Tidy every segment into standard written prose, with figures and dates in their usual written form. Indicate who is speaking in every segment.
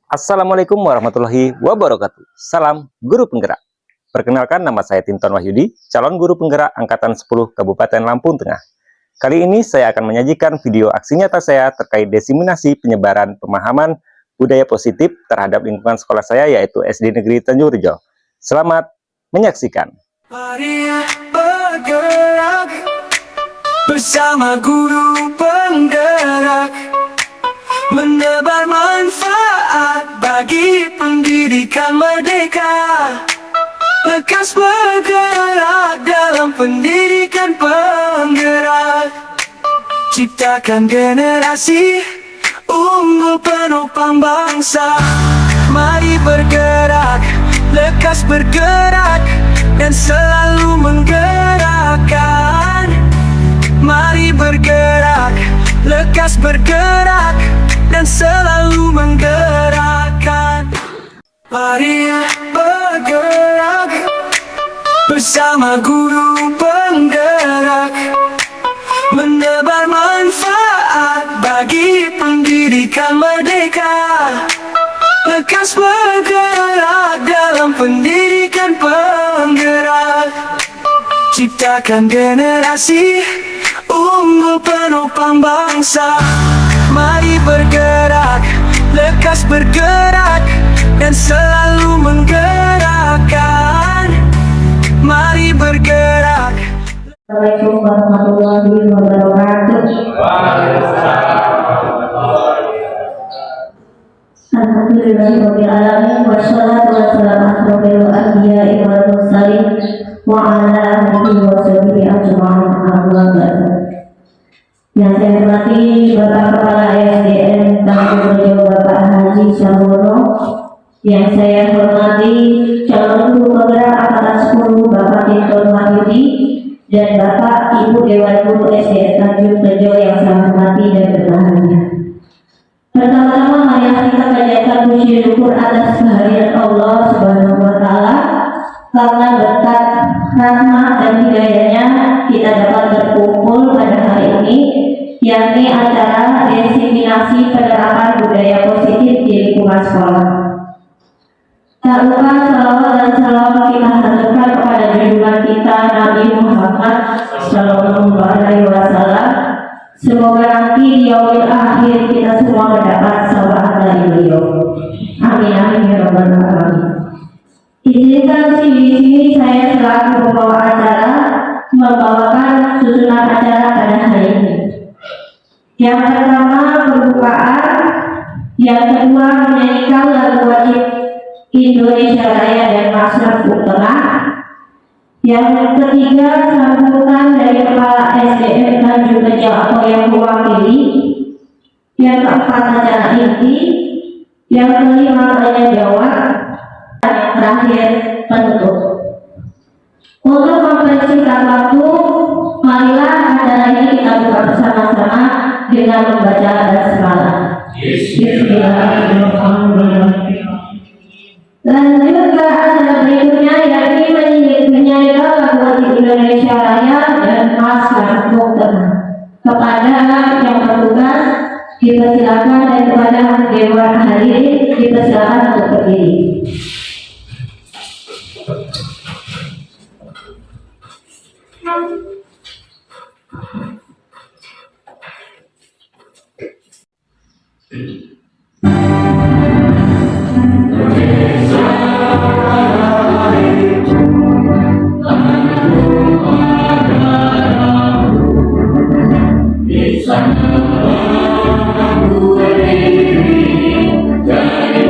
Speaker 1: Assalamualaikum warahmatullahi wabarakatuh. Salam guru penggerak. Perkenalkan, nama saya Tinton Wahyudi, calon guru penggerak Angkatan 10 Kabupaten Lampung Tengah. Kali ini saya akan menyajikan video aksi nyata saya terkait diseminasi penyebaran pemahaman budaya positif terhadap lingkungan sekolah saya, yaitu SD Negeri Tanjung Rejo. Selamat menyaksikan.
Speaker 2: Mari bergerak bersama guru penggerak, menebar manfaat bagi pendidikan merdeka. Lekas bergerak dalam pendidikan penggerak, ciptakan generasi unggul penopang bangsa. Mari bergerak, lekas bergerak, dan selalu menggerakkan. Mari bergerak, lekas bergerak, dan selalu menggerakkan. Mari bergerak bersama guru penggerak, menebar manfaat bagi pendidikan merdeka. Lekas bergerak dalam pendidikan penggerak, ciptakan generasi unggul penopang bangsa. Mari bergerak, lekas bergerak, dan selalu menggerakkan. Mari bergerak.
Speaker 3: Assalamualaikum warahmatullahi wabarakatuh. Alhamdulillahirabbil alamin, wassalatu wassalamu ala anbiya'i wal mursalin wa ala alihi wa sahbihi ajma'in, amma ba'du. Yang saya hormati Bapak Kepala SDN Tanjung Rejo Bapak Haji Syahono, yang saya hormati calon guru penggerak Angkatan 10 Bapak Tinton Wahyudi, dan Bapak Ibu Dewan Guru SDN Tanjung Rejo yang saya hormati dan berbahagia. Pertama-tama marilah kita panjatkan puji syukur atas kehadiran Allah Subhanahu wa Ta'ala, karena berkat rahmat dan hidayahnya kita dapat berkumpul pada hari ini, yakni acara diseminasi penerapan budaya positif di lingkungan sekolah. Tak lupa salawat dan salam kita haturkan kepada junjungan kita Nabi Muhammad Sallallahu Alaihi Wasallam. Semoga nanti di yaumil akhir kita semua mendapat syafaat dari beliau. Amin amin ya rabbal alamin. Izinkan di sini saya selaku pembawa acara membawakan susunan acara pada hari ini. Yang pertama pembukaan, yang kedua menyanyikan lagu wajib Indonesia Raya dan March Lampung Tengah, yang ketiga sambutan dari Kepala SDN Tanjung Rejo atau yang mewakili, yang keempat acara inti, yang kelima tanya jawab, dan yang terakhir penutup. Untuk mempersingkat waktu, marilah acara ini kita buka bersama-sama dengan membaca basmalah. Bismillahirrahmanirrahim. Lanjut ke acara berikutnya, yakni menyanyikan lagu wajib Indonesia Raya dan March Lampung Tengah. Kepada yang bertugas dipersilakan, dan kepada dewan hadirin dipersilakan untuk berdiri.
Speaker 4: Dari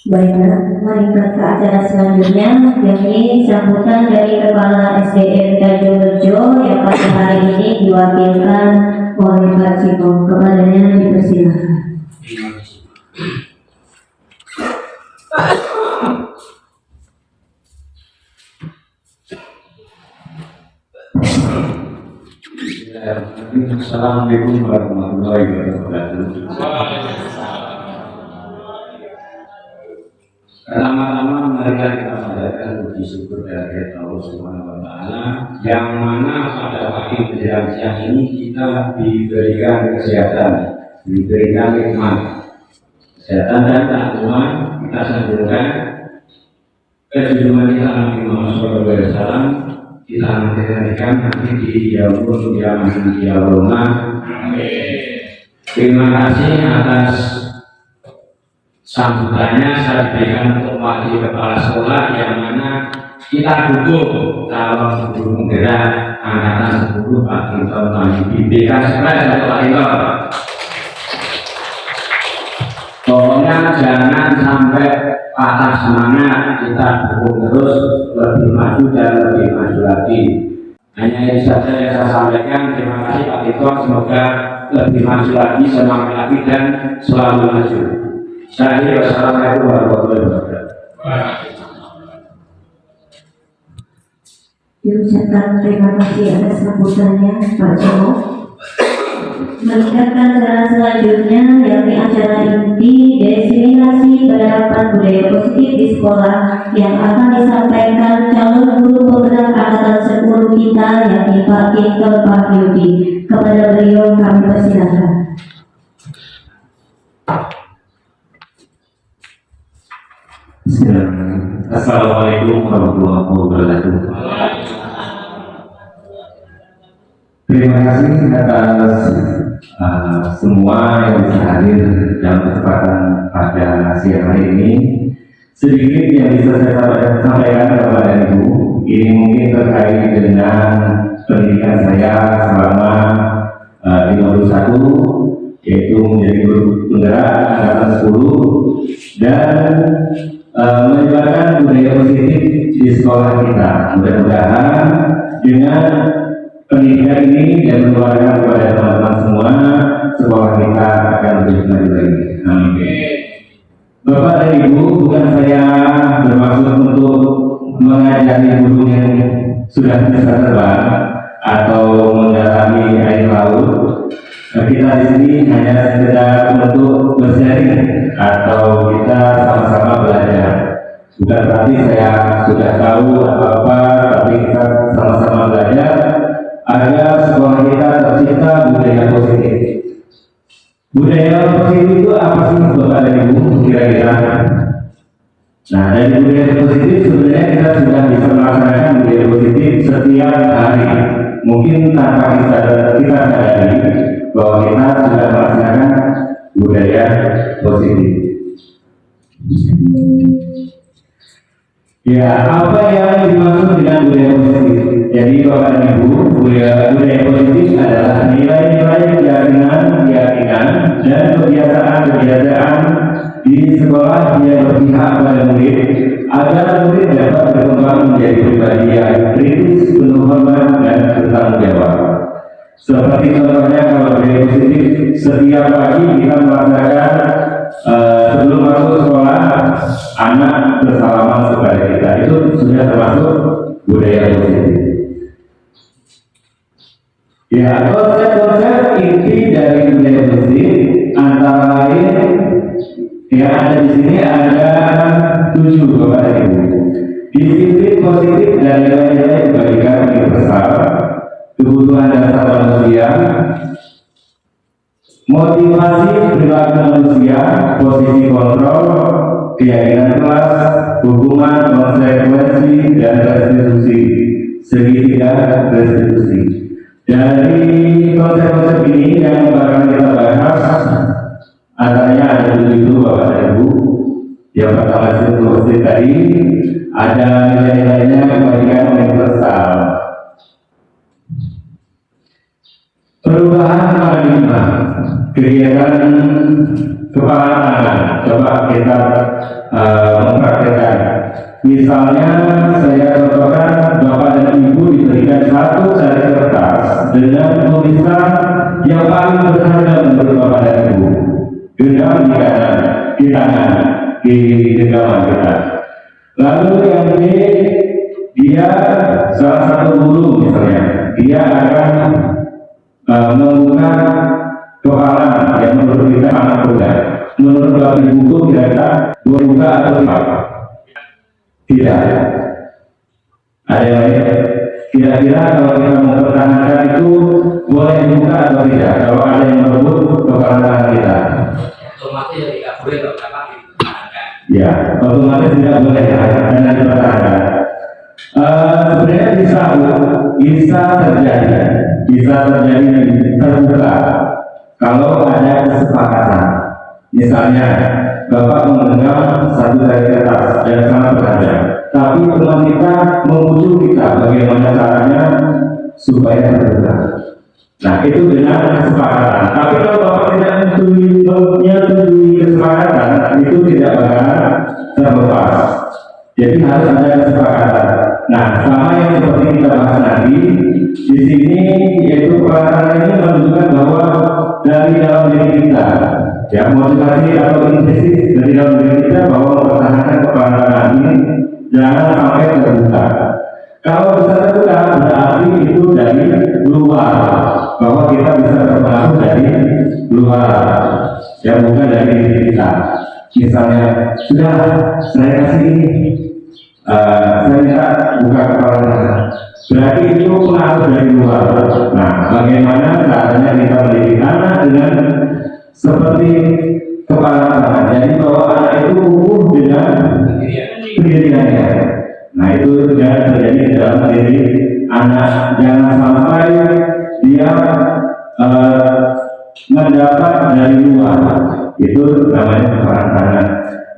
Speaker 3: Baiklah, mari kita ke acara selanjutnya, yakni sambutan dari Kepala SDN Tanjung Rejo yang pada hari ini diwakilkan oleh Pak Ciko. Kepadanya dipersilakan.
Speaker 4: Assalamualaikum warahmatullahi wabarakatuh. Pertama-tama marilah kita panjatkan puji syukur dari Allah Subhanahu wa Ta'ala, yang mana pada pagi menjelang siang ini kita diberikan kesehatan, diberikan nikmat kesehatan dan keaktifan. Kita sanjungkan kejunjungan kita Nabi Muhammad SAW, kita nantikan nanti di yaumul qiyamah. Terima kasih atas sambutannya. Saya berikan untuk wakil kepala sekolah, yang mana kita dukung calon guru penggerak angkatan 10 Pak Tinton Wahyudi. Berikan surprise untuk Pak Tinton. Pokoknya jangan sampai patah semangat, kita dukung terus, lebih maju dan lebih maju lagi. Hanya ini saja yang saya sampaikan. Terima kasih Pak Tinton, semoga lebih maju lagi, semangat lagi dan selalu maju. Wassalamualaikum warahmatullahi wabarakatuh.
Speaker 3: Diucapkan terima kasih atas sambutannya Pak Joko. Meningkatkan acara selanjutnya, yakni acara inti diseminasi penerapan budaya positif di sekolah yang akan disampaikan calon guru penggerak angkatan 10 kita, yakni Pak Tinton Wahyudi. Kepada beliau kami persilakan.
Speaker 4: Assalamualaikum warahmatullahi wabarakatuh. Terima kasih atas semua yang bisa hadir dalam kesempatan pada siang hari ini. Sedikit yang bisa saya sampaikan kepada Ibu, ini mungkin terkait dengan pendidikan saya selama 51, yaitu menjadi guru penggerak angkatan 10 dan menyebarkan budaya positif di sekolah kita. Mudah-mudahan dengan pendidikan ini dan menularkan kepada teman-teman semua, sekolah kita akan lebih maju lagi. Amin. Bapak dan Ibu, bukan saya bermaksud untuk mengajari guru yang sudah bisa terbang atau mendalami air laut. Kita di sini hanya sekedar untuk bersharing atau kita sama-sama belajar. Bukan berarti saya sudah tahu apa-apa, tapi kita sama-sama belajar agar sekolah kita tercipta budaya positif. Budaya positif itu apa sih Bapak dan Ibu kira-kira? Nah, dari budaya positif sebenarnya kita sudah bisa melaksanakan budaya positif setiap hari. Mungkin tanpa kita sadari bahwa kita sudah melaksanakan budaya positif. Ya, apa yang dimaksud dengan budaya positif? Jadi Bapak dan Ibu, budaya positif adalah nilai-nilai keyakinan dan kebiasaan di sekolah yang berpihak pada murid, agar murid dapat berkembang menjadi pribadi yang kritis, penuh hormat dan bertanggung jawab. Seperti contohnya kalau budaya positif, setiap pagi kita melaksanakan sebelum masuk sekolah, anak bersalaman kepada kita, itu sudah termasuk budaya positif. Ya, konsep-konsep inti dari budaya positif antara lain yang ada di sini ada 7 Bapak dan Ibu. Disiplin positif dan nilai-nilai kebaikan universal, kebutuhan dasar manusia, motivasi perilaku manusia, posisi kontrol, keyakinan kelas, hukuman, konsekuensi, dan restitusi, segitiga restitusi. Dari konsep-konsep ini yang bakal kita bahas, antaranya ada 7 Bapak dan Ibu. Yang pertama itu tadi ada nilai-nilainya kebaikan universal. Perubahan paradigma kegiatan kepala tangan. Coba kita mempraktekkan. Misalnya saya contohkan Bapak dan Ibu diberikan satu cari kertas dengan tulisan yang paling berharga menurut Bapak dan Ibu. Genggam di kanan, di tangan, di genggaman kita. Lalu yang ini dia salah satu guru misalnya, dia akan membuka kepala yang menurut kita anak muda. Menurut Bapak Ibu kira-kira buka atau tidak? Tidak. Ada yang lain? Kira-kira kalau kita mempertahankan itu boleh dibuka atau tidak? Kalau ada yang merebut kepala tangan kita,
Speaker 5: otomatis tidak boleh berapa dipertahankan.
Speaker 4: ya, otomatis tidak boleh ya, dan dipertahankan. Sebenarnya bisa terjadi terbuka kalau ada kesepakatan. Misalnya Bapak menggenggam satu cari kertas dan sangat berharga, tapi teman kita membujuk kita bagaimana caranya supaya terbuka. Nah, itu dengan kesepakatan. Tapi kalau Bapak tidak menyetujui kesepakatan, itu tidak bakal terlepas. Jadi harus ada kesepakatan. Nah, sama yang seperti kita bahas nanti di sini, yaitu pelaksanaan ini menunjukkan bahwa dari dalam diri kita, ya, motivasi atau implisit dari dalam diri kita bahwa mempertahankan kepala tangan ini jangan sampai terbuka. Kalau bisa terbuka berarti itu dari luar, bahwa kita bisa terpengaruh dari luar, ya, bukan dari diri kita. Misalnya, sudah saya kasih ini, saya minta buka kepala tangan, berarti itu pengaruh dari luar. Nah, bagaimana caranya kita mendidik anak dengan seperti kepala tangan? Jadi bahwa anak itu tumbuh dengan pendiriannya. Nah, itu jangan terjadi dalam diri anak. Jangan sampai dia mendapat dari luar. Itu namanya kepala tangan.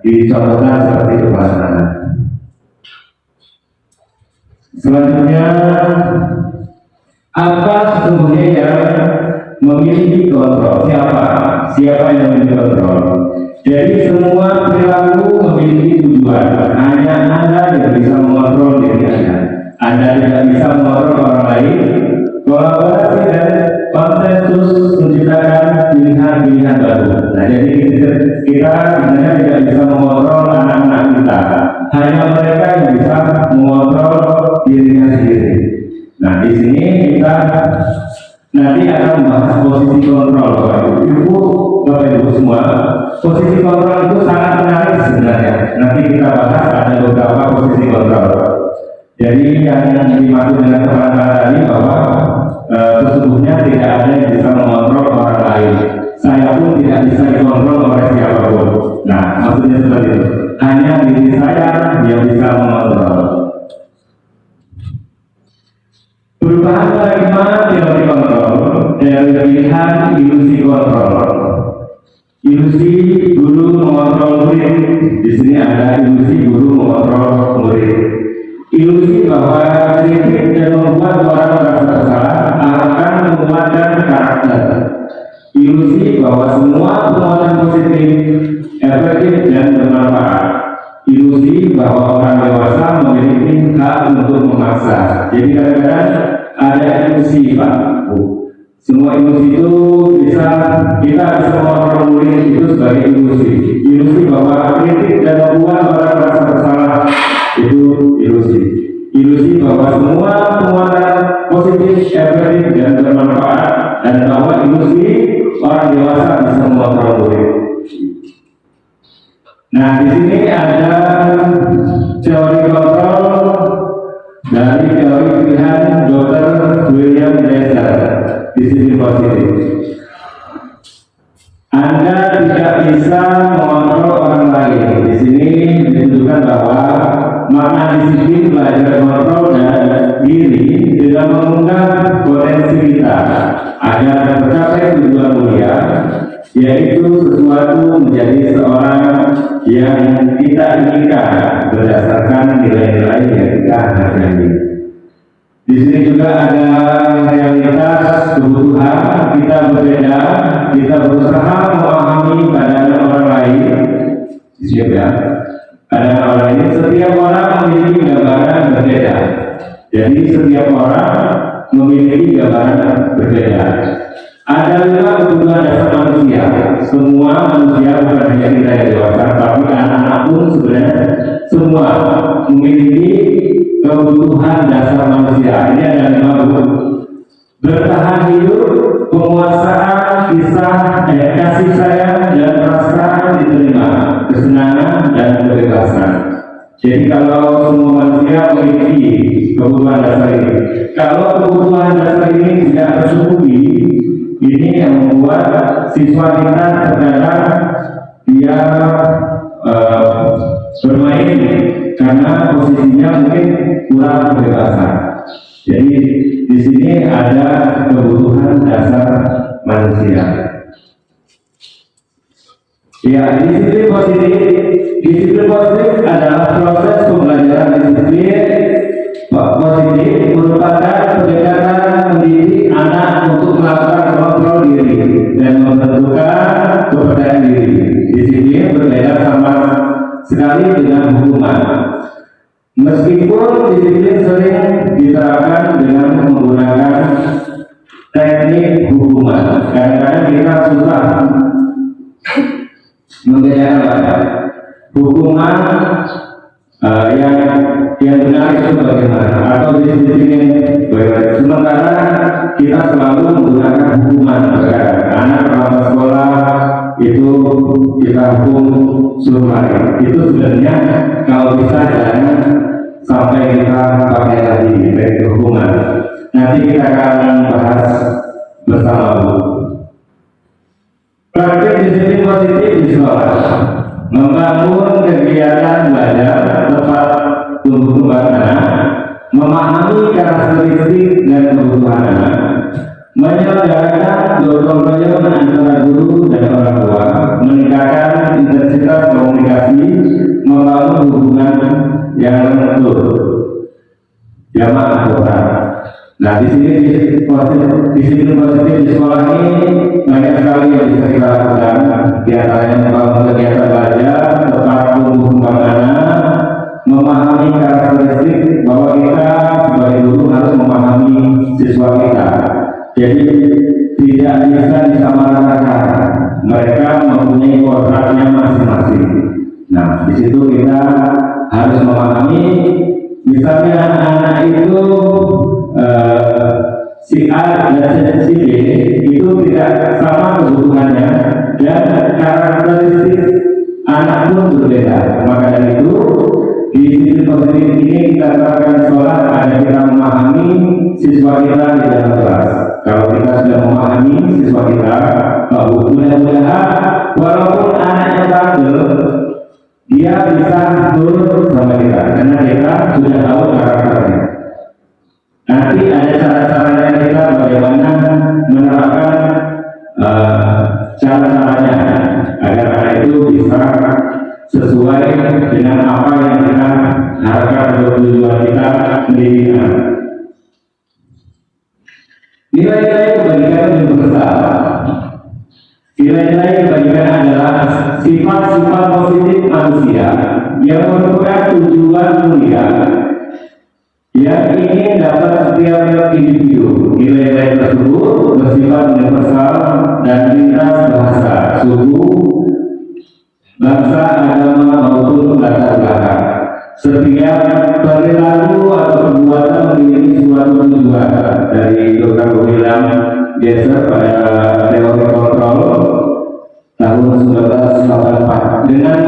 Speaker 4: Dicontohkan seperti kepala tangan. Selanjutnya, apa sesungguhnya yang memiliki kontrol? Siapa yang memiliki kontrol? Jadi semua perilaku memiliki tujuan. Hanya Anda yang bisa mengontrol diri Anda. Anda tidak bisa mengontrol orang lain. Kolaborasi dan konsensus menciptakan pilihan-pilihan baru. Nah, jadi kita sebenarnya tidak bisa mengontrol anak-anak kita. Hanya mereka yang bisa mengontrol dirinya sendiri. Nah, di sini kita nanti akan membahas posisi kontrol, Bapak Ibu semua. Posisi kontrol itu sangat menarik sebenarnya. Nanti kita bahas ada beberapa posisi kontrol. Jadi yang dimaksud dengan kepala tangan tadi bahwa sesungguhnya tidak ada yang bisa mengontrol orang lain. Saya pun tidak bisa dikontrol oleh siapapun. Nah, maksudnya seperti itu. Hanya diri saya yang bisa mengontrol. Perubahan paradigma teori kontrol dari pilihan ilusi kontrol. Ilusi guru mengontrol murid. Di sini ada ilusi guru mengontrol murid. Ilusi bahwa kritik dan membuat orang merasa bersalah akan menguatkan karakter. Ilusi bahwa semua perbuatan positif, efektif dan bermanfaat. Ilusi bahwa orang dewasa memiliki hak untuk memaksa. Jadi kadang-kadang ada ilusi, Pak. Semua ilusi itu kita bisa mengontrol murid itu sebagai ilusi. Ilusi bahwa kritik dan membuat orang merasa bersalah itu ilusi. Ilusi bahwa semua penguatan positif, efektif dan bermanfaat, dan bahwa ilusi orang dewasa bisa mengontrol murid. Nah, di sini ada teori kontrol dari teori pilihan Dr. William Dresser. Di sini positif. Anda tidak bisa mengontrol orang lain. Di sini ditunjukkan bahwa makna disiplin belajar mengontrol diri dengan mengundang potensi kita agar tercapai tujuan mulia, yaitu sesuatu menjadi seorang yang kita inginkan berdasarkan nilai-nilai yang kita hargai. Di sini juga ada realitas kebutuhan kita berbeda, kita berusaha memahami keadaan orang lain. Siap ya? Keadaan orang lain, setiap orang memiliki gambaran berbeda. Jadi setiap orang memiliki gambaran berbeda. Ada juga kebutuhan dasar manusia. Semua manusia bukan hanya kita yang dewasa, tapi anak-anak pun sebenarnya semua memiliki kebutuhan dasar manusia. Ini ada 5 buku: bertahan hidup, penguasaan, kasih sayang dan perasaan diterima, kesenangan dan kebebasan. Jadi kalau semua manusia memiliki kebutuhan dasar ini, kalau kebutuhan dasar ini tidak tercukupi, ini yang membuat siswa kita terkadang dia bermain karena posisinya mungkin kurang kebebasan. Jadi di sini ada kebutuhan dasar manusia. Ya, disiplin positif adalah proses pembelajaran disiplin positif merupakan pendekatan mendidik anak untuk melakukan kontrol diri dan menentukan kepercayaan diri. Disiplin berbeda sama sekali dengan hukuman. Meskipun disiplin sering diterapkan dengan menggunakan teknik hukuman, kadang-kadang kita susah membedakan hukuman yang benar itu bagaimana, atau disiplin bagaimana. Sementara kita selalu menggunakan hukuman. Anak terlambat sekolah itu kita hukum suruh lari. Itu sebenarnya kalau bisa jangan sampai kita pakai lagi teknik hukuman. Nanti kita akan bahas bersama Bu. Praktik disiplin positif di sekolah: membangun kegiatan belajar tepat tumbuh kembang anak, memahami karakteristik dan kebutuhan anak, menyelenggarakan gotong royong antara guru dan orang tua, meningkatkan intensitas komunikasi, membangun hubungan yang lentur. Jamaah anggota. Nah, di sini disiplin positif di sekolah ini banyak sekali yang bisa kita lakukan. Di antaranya membangun kegiatan belajar tepat tumbuh kembang anak, memahami karakteristik bahwa kita sebagai guru harus memahami siswa kita. Jadi tidak bisa disamaratakan. Mereka mempunyai kodratnya masing-masing. Nah, di situ kita harus memahami, misalnya anak itu si A dan si B itu tidak sama kebutuhannya dan karakteristik anak pun berbeda. Maka dari itu di sisi positif ini kita terapkan sekolah ada kita memahami siswa kita di dalam kelas. Kalau kita sudah memahami siswa kita, mudah-mudahan walaupun anaknya bandel, dia bisa turun sama kita karena kita sudah tahu karakternya. Nanti ada cara-caranya kita bagaimana menerapkan cara-caranya agar anak itu bisa sesuai dengan apa yang kita harapkan untuk tujuan kita pendidikan. Nilai-nilai kebajikan universal. Nilai-nilai kebajikan adalah sifat-sifat positif manusia yang merupakan tujuan mulia yang ingin dapat setiap individu. Nilai-nilai tersebut bersifat universal dan lintas bahasa, suku, bangsa, agama maupun latar belakang. Setiap perilaku atau perbuatan memiliki suatu tujuan. Dari Dr. William Geiser pada teori kontrol tahun 1984 dengan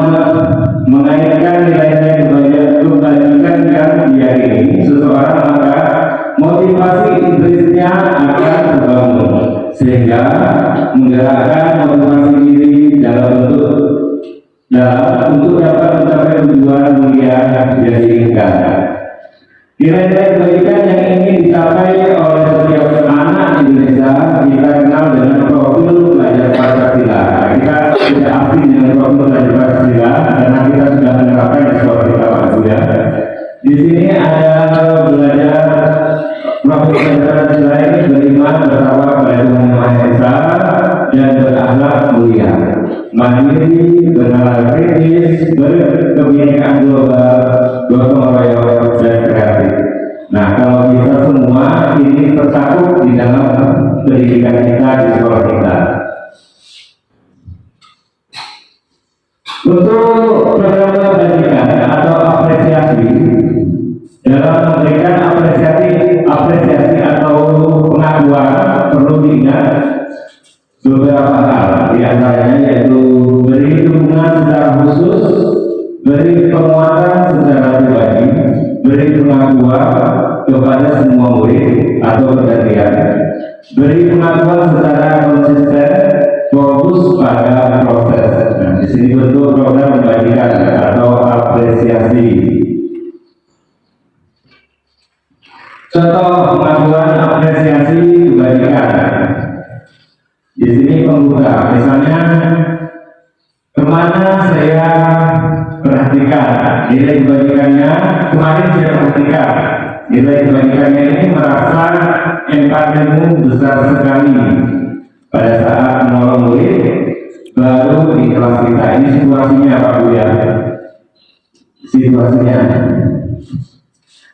Speaker 4: mengaitkan nilai-nilai kebajikan yang diyakini seseorang, maka motivasi intrinsiknya akan terbangun sehingga menggerakkan motivasi diri untuk dapat mencapai tujuan mulia yang diinginkan. Nilai-nilai kebajikan yang ingin dicapai oleh setiap anak Indonesia kita kenal dengan profil pelajar Pancasila. Kita tidak asing dengan profil pelajar Pancasila karena kita sudah menerapkan di sekolah kita Pak Buya. Di sini ada belajar Kalau kita lain beriman bertakwa kepada Tuhan Yang Maha Esa dan berakhlak mulia, mandiri, bernalar kritis, berkebinekaan global, gotong royong dan kreatif. Nah, kalau kita semua ini tercakup di dalam pendidikan kita di sekolah kita. Untuk program kebajikan atau apresiasi, dalam memberikan apresiasi atau pengakuan perlu diingat beberapa hal, di antaranya yaitu beri dukungan secara khusus, beri penguatan secara pribadi, beri pengakuan kepada semua murid atau bergantian, beri pengakuan secara konsisten, fokus pada proses. Nah, di sini bentuk program kebajikan atau apresiasi. Contoh pengakuan apresiasi kebajikan. Di sini pembuka, misalnya kemana saya perhatikan nilai kebajikannya, kemarin saya perhatikan nilai kebajikannya ini merasa empatimu besar sekali pada saat menolong murid baru di kelas kita. Ini situasinya Pak Bu ya, situasinya.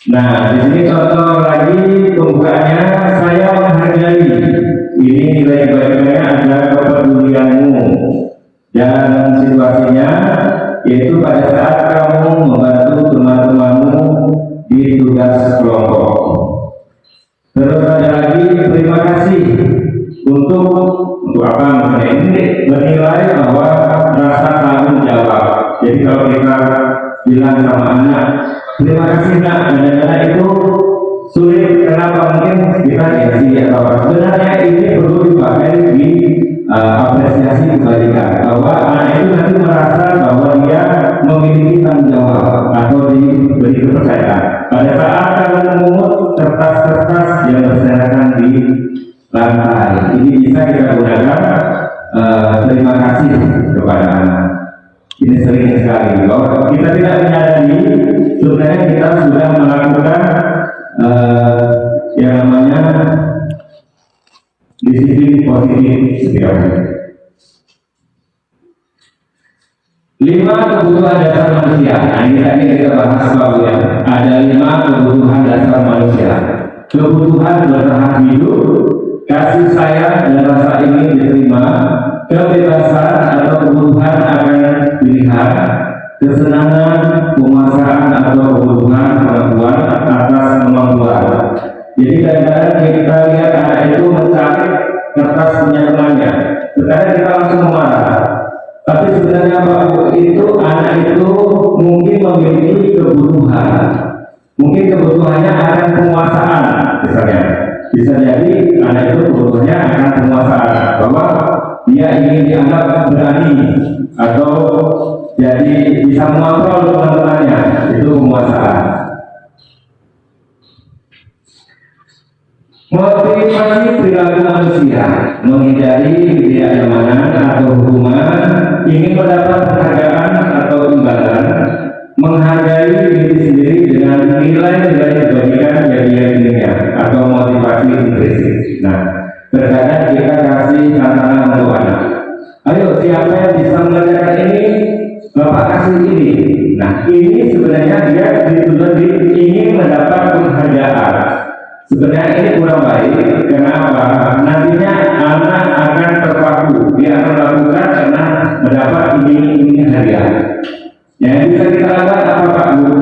Speaker 4: Nah, di sini contoh lagi pembukaannya, saya menghargai. Ini nilai kebajikannya adalah kepedulianmu, dan situasinya yaitu pada saat kamu membantu teman-temanmu di tugas kelompok. Terus ada lagi terima kasih untuk apa misalnya, ini menilai bahwa rasa tanggung jawab. Jadi kalau kita bilang sama anak terima kasih nak, kadang-kadang itu sulit. Kenapa? Mungkin kita gengsi atau apa. Sebenarnya ini perlu dipakai di apresiasi kebajikan, bahwa anak itu nanti merasa bahwa dia memiliki tanggung jawab atau diberi kepercayaan. Pada saat kalian memungut kertas-kertas yang berserakan di lantai, ini bisa kita gunakan terima kasih kepada anak. Ini sering sekali bahwa kita tidak menyadari sebenarnya kita sudah melakukan yang namanya disiplin positif setiap hari. 5 kebutuhan dasar manusia. Nah, ini tadi kita bahas bahwa ya, ada 5 kebutuhan dasar manusia. Kebutuhan bertahan hidup, kasih sayang dan rasa ingin diterima, kebebasan atau kebutuhan akan pilihan, kesenangan, penguasaan atau kebutuhan kemampuan atas kemampuan. Jadi kadang-kadang kita lihat anak itu mencari kertas punya temannya, sekarang kita langsung marah. Tapi sebenarnya Pak, itu anak itu mungkin memiliki kebutuhan. Mungkin kebutuhannya akan penguasaan, misalnya. Bisa jadi anak itu kebutuhannya akan penguasaan, bahwa dia ingin dianggap berani atau jadi bisa mengontrol teman-temannya, itu penguasaan. Motivasi perilaku manusia, menghindari ketidaknyamanan atau hubungan, ingin mendapat penghargaan atau imbalan, menghargai diri sendiri dengan nilai-nilai kebajikan yang diyakininya atau motivasi intrinsik. Nah, terkadang kita kasih tantangan untuk anak. Ayo, siapa yang bisa mengerjakan ini, Bapak kasih ini. Nah, ini sebenarnya dia ditujukan ingin mendapat penghargaan. Sebenarnya ini kurang baik. Kenapa? Nantinya anak akan terpaku. Dia akan melakukan karena mendapat ini hadiah. Yang bisa kita lakukan apa Pak Bu?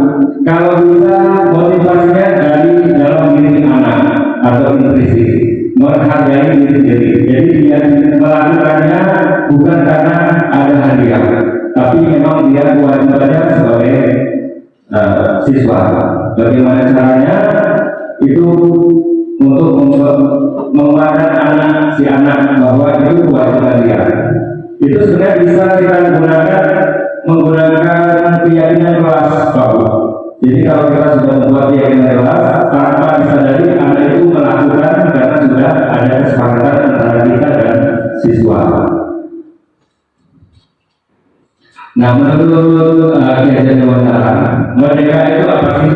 Speaker 4: Kalau bisa motivasinya dari dalam diri anak atau intrinsik, menghargai diri sendiri. Jadi dia melakukannya bukan karena ada hadiah, tapi memang dia kewajibannya sebagai siswa. Bagaimana caranya? Itu untuk menguatkan anak si anak bahwa itu kewajiban dia. Itu sebenarnya bisa kita menggunakan keyakinan kelas Pak. Jadi kalau kita sudah membuat keyakinan kelas, tanpa disadari anak itu melakukan karena sudah ada kesepakatan antara kita dan siswa. Nah, menurut Kiai Wandala, merdeka itu apa sih?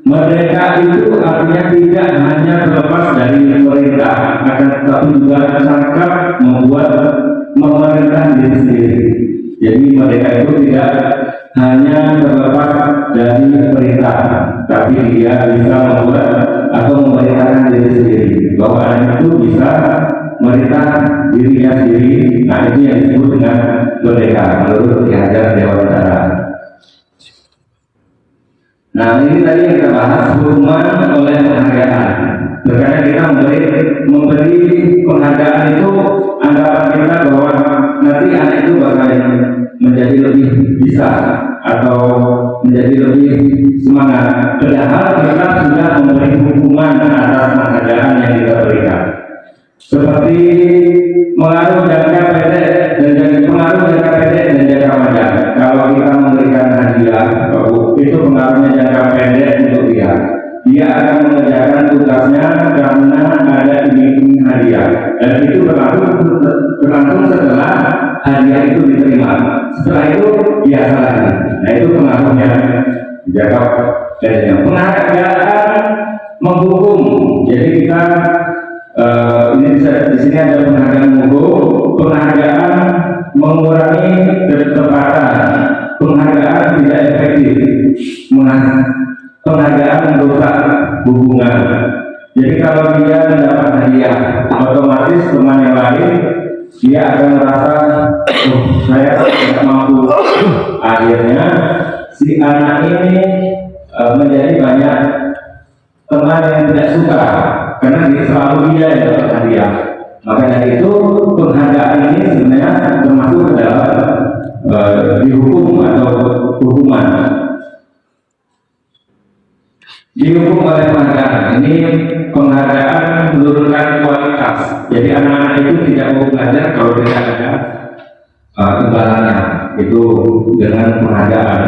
Speaker 4: Merdeka itu artinya tidak hanya dia bisa membuat atau memerintahkan diri sendiri, bahwa anak itu bisa memerintah dirinya sendiri. Nah, itu yang disebut dengan merdeka menurut Ki Hajar Dewantara. Nah, ini tadi yang kita bahas, hukuman oleh penghargaan. Terkadang kita memberi penghargaan itu anggapan kita bahwa nanti anak itu bakal menjadi lebih bisa atau menjadi lebih semangat. Padahal kita sudah memberi hukuman atas penghargaan yang kita berikan. Seperti pengaruh jangka pendek dan jangka panjang. Kalau kita memberikan hadiah, itu pengaruhnya jangka pendek untuk dia. Dia akan mengerjakan tugasnya karena ada iming-iming hadiah, dan itu berlangsung setelah hadiah itu diterima. Setelah itu biasa lagi. Nah, itu pengaruhnya jangka pendek. Penghargaan menghukum. Jadi kita ini di sini ada penghargaan menghukum, penghargaan mengurangi ketepatan, penghargaan tidak efektif, penghargaan merusak hubungan. Jadi kalau dia mendapat hadiah, otomatis teman yang lain dia akan merasa, oh, saya tidak mampu. Akhirnya si anak ini menjadi banyak teman yang tidak suka karena dia selalu dia yang dapat hadiah. Makanya itu penghargaan ini sebenarnya termasuk ke dalam dihukum atau hukuman. Dihukum oleh penghargaan. Ini penghargaan menurunkan kualitas. Jadi anak-anak itu tidak mau belajar kalau tidak ada imbalannya. Itu dengan penghargaan.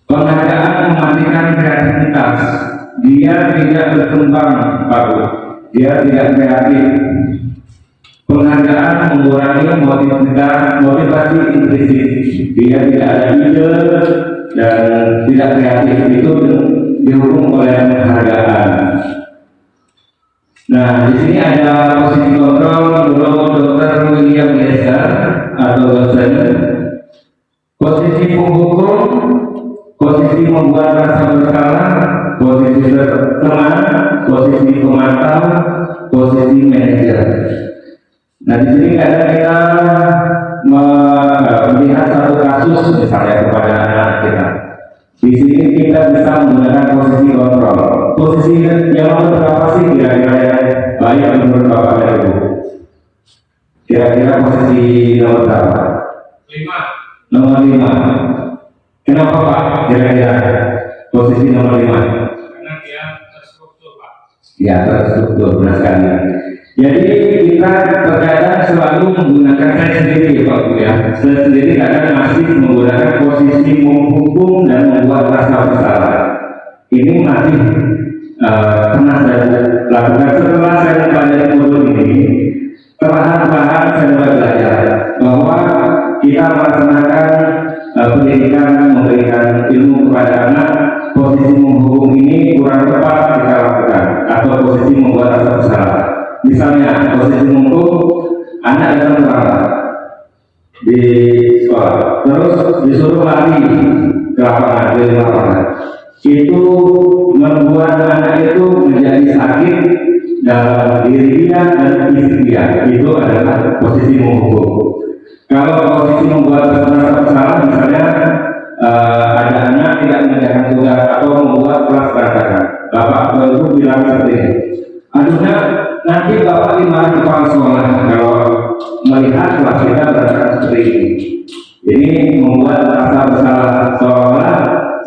Speaker 4: Penghargaan mematikan kreativitas. Dia tidak berkembang bagus. Dia tidak kreatif. Penghargaan mengurangi motivasi implisit. Dia tidak ada ide dan tidak kreatif. Itu dihukum oleh penghargaan. Nah, di sini ada posisi kontrol menurut Dr. William Glasser atau dosen. Posisi penghukum, posisi membuat rasa bersalah, posisi teman, posisi pemantau, posisi manajer. Nah, di sini kadang kita melihat satu kasus misalnya kepada anak kita. Di sini kita bisa menggunakan posisi kontrol. Posisi yang nomor berapa sih kira-kira yang baik menurut Bapak dan Ibu? Kira-kira posisi nomor berapa?
Speaker 5: 5.
Speaker 4: Nomor 5. Kenapa Pak? Kira-kira posisi nomor 5?
Speaker 5: Karena dia terstruktur, Pak.
Speaker 4: Ya, terstruktur, benar sekali. Jadi kita terkadang selalu menggunakan saya sendiri, Pak Bu ya. Saya sendiri kadang masih menggunakan posisi menghukum dan membuat rasa bersalah. Ini masih pernah saya lakukan setelah saya mempelajari modul ini. Perlahan-lahan saya mulai belajar bahwa kita melaksanakan pendidikan, memberikan ilmu kepada anak. Posisi menghukum ini kurang tepat kita lakukan, atau posisi membuat rasa bersalah. Misalnya posisi menghukum, anak datang terlambat di sekolah, terus disuruh lari ke lapangan, ke lapangan. Itu membuat anak itu menjadi sakit dalam diri dia dan fisik dia. Itu adalah posisi menghukum. Kalau posisi membuat rasa bersalah, misalnya ada anak tidak mengerjakan tugas atau membuat kelas berantakan, bapak atau ibu bilang seperti ini, aduhnya nanti bapak dimarahi kepala sekolah kalau melihat kelas kita berantakan seperti ini. Ini membuat rasa bersalah, seolah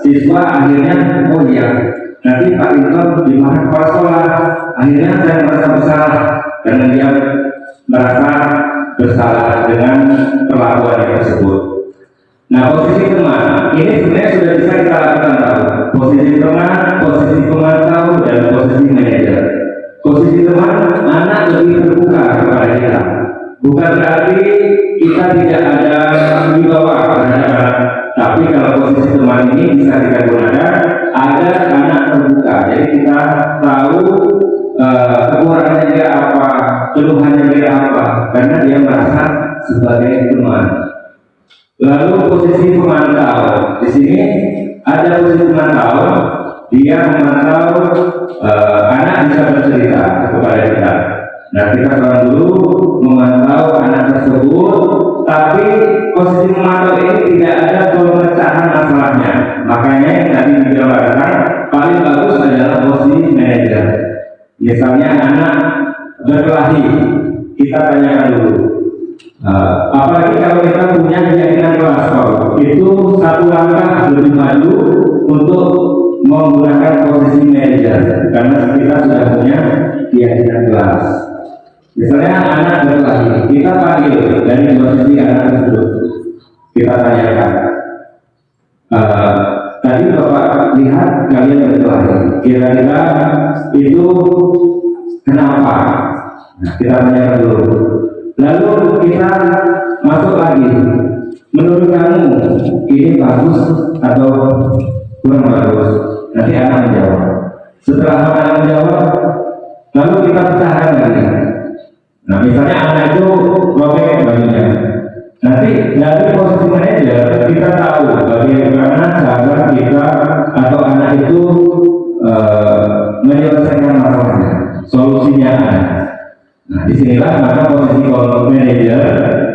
Speaker 4: siswa akhirnya, oh iya, nanti Pak Inton dimarahi kepala sekolah. Akhirnya saya merasa bersalah karena dia merasa bersalah dengan perlakuan yang tersebut. Nah, posisi teman ini sebenarnya sudah bisa kita lakukan tahu. Posisi teman, posisi pemantau, dan posisi manajer. Posisi teman, anak lebih terbuka kepada kita. Bukan berarti kita tidak ada wibawa kepada anak, tapi kalau posisi teman ini bisa kita gunakan agar anak terbuka. Jadi kita tahu kekurangannya dia apa, keluhannya dia apa, karena dia merasa sebagai teman. Lalu posisi pemantau, di sini ada posisi pemantau, dia memantau anak bisa bercerita kepada kita. Nah, kita coba dulu memantau anak tersebut, tapi posisi memantau ini tidak ada pemecahan masalahnya. Makanya yang tadi digambarkan paling bagus adalah posisi manajer. Misalnya anak berkelahi, kita tanyakan dulu. Apalagi kalau kita punya keyakinan kelas, itu satu langkah lebih maju untuk menggunakan posisi manajer, karena kita sudah punya keyakinan kelas. Misalnya anak berkelahi, kita panggil dari posisi anak tersebut, kita tanyakan, tadi Bapak lihat kalian berkelahi, kira-kira itu kenapa? Nah, kita tanyakan dulu. Lalu kita masuk lagi. Menurut kamu ini bagus atau kurang bagus? Nanti anak menjawab. Setelah anak menjawab, lalu kita pecahkan lagi. Nah, misalnya anak itu robek bajunya. Nanti dari posisi manajer kita tahu bagaimana cara kita atau anak itu menyelesaikan masalahnya, solusinya ada. Nah, disinilah maka posisi manajer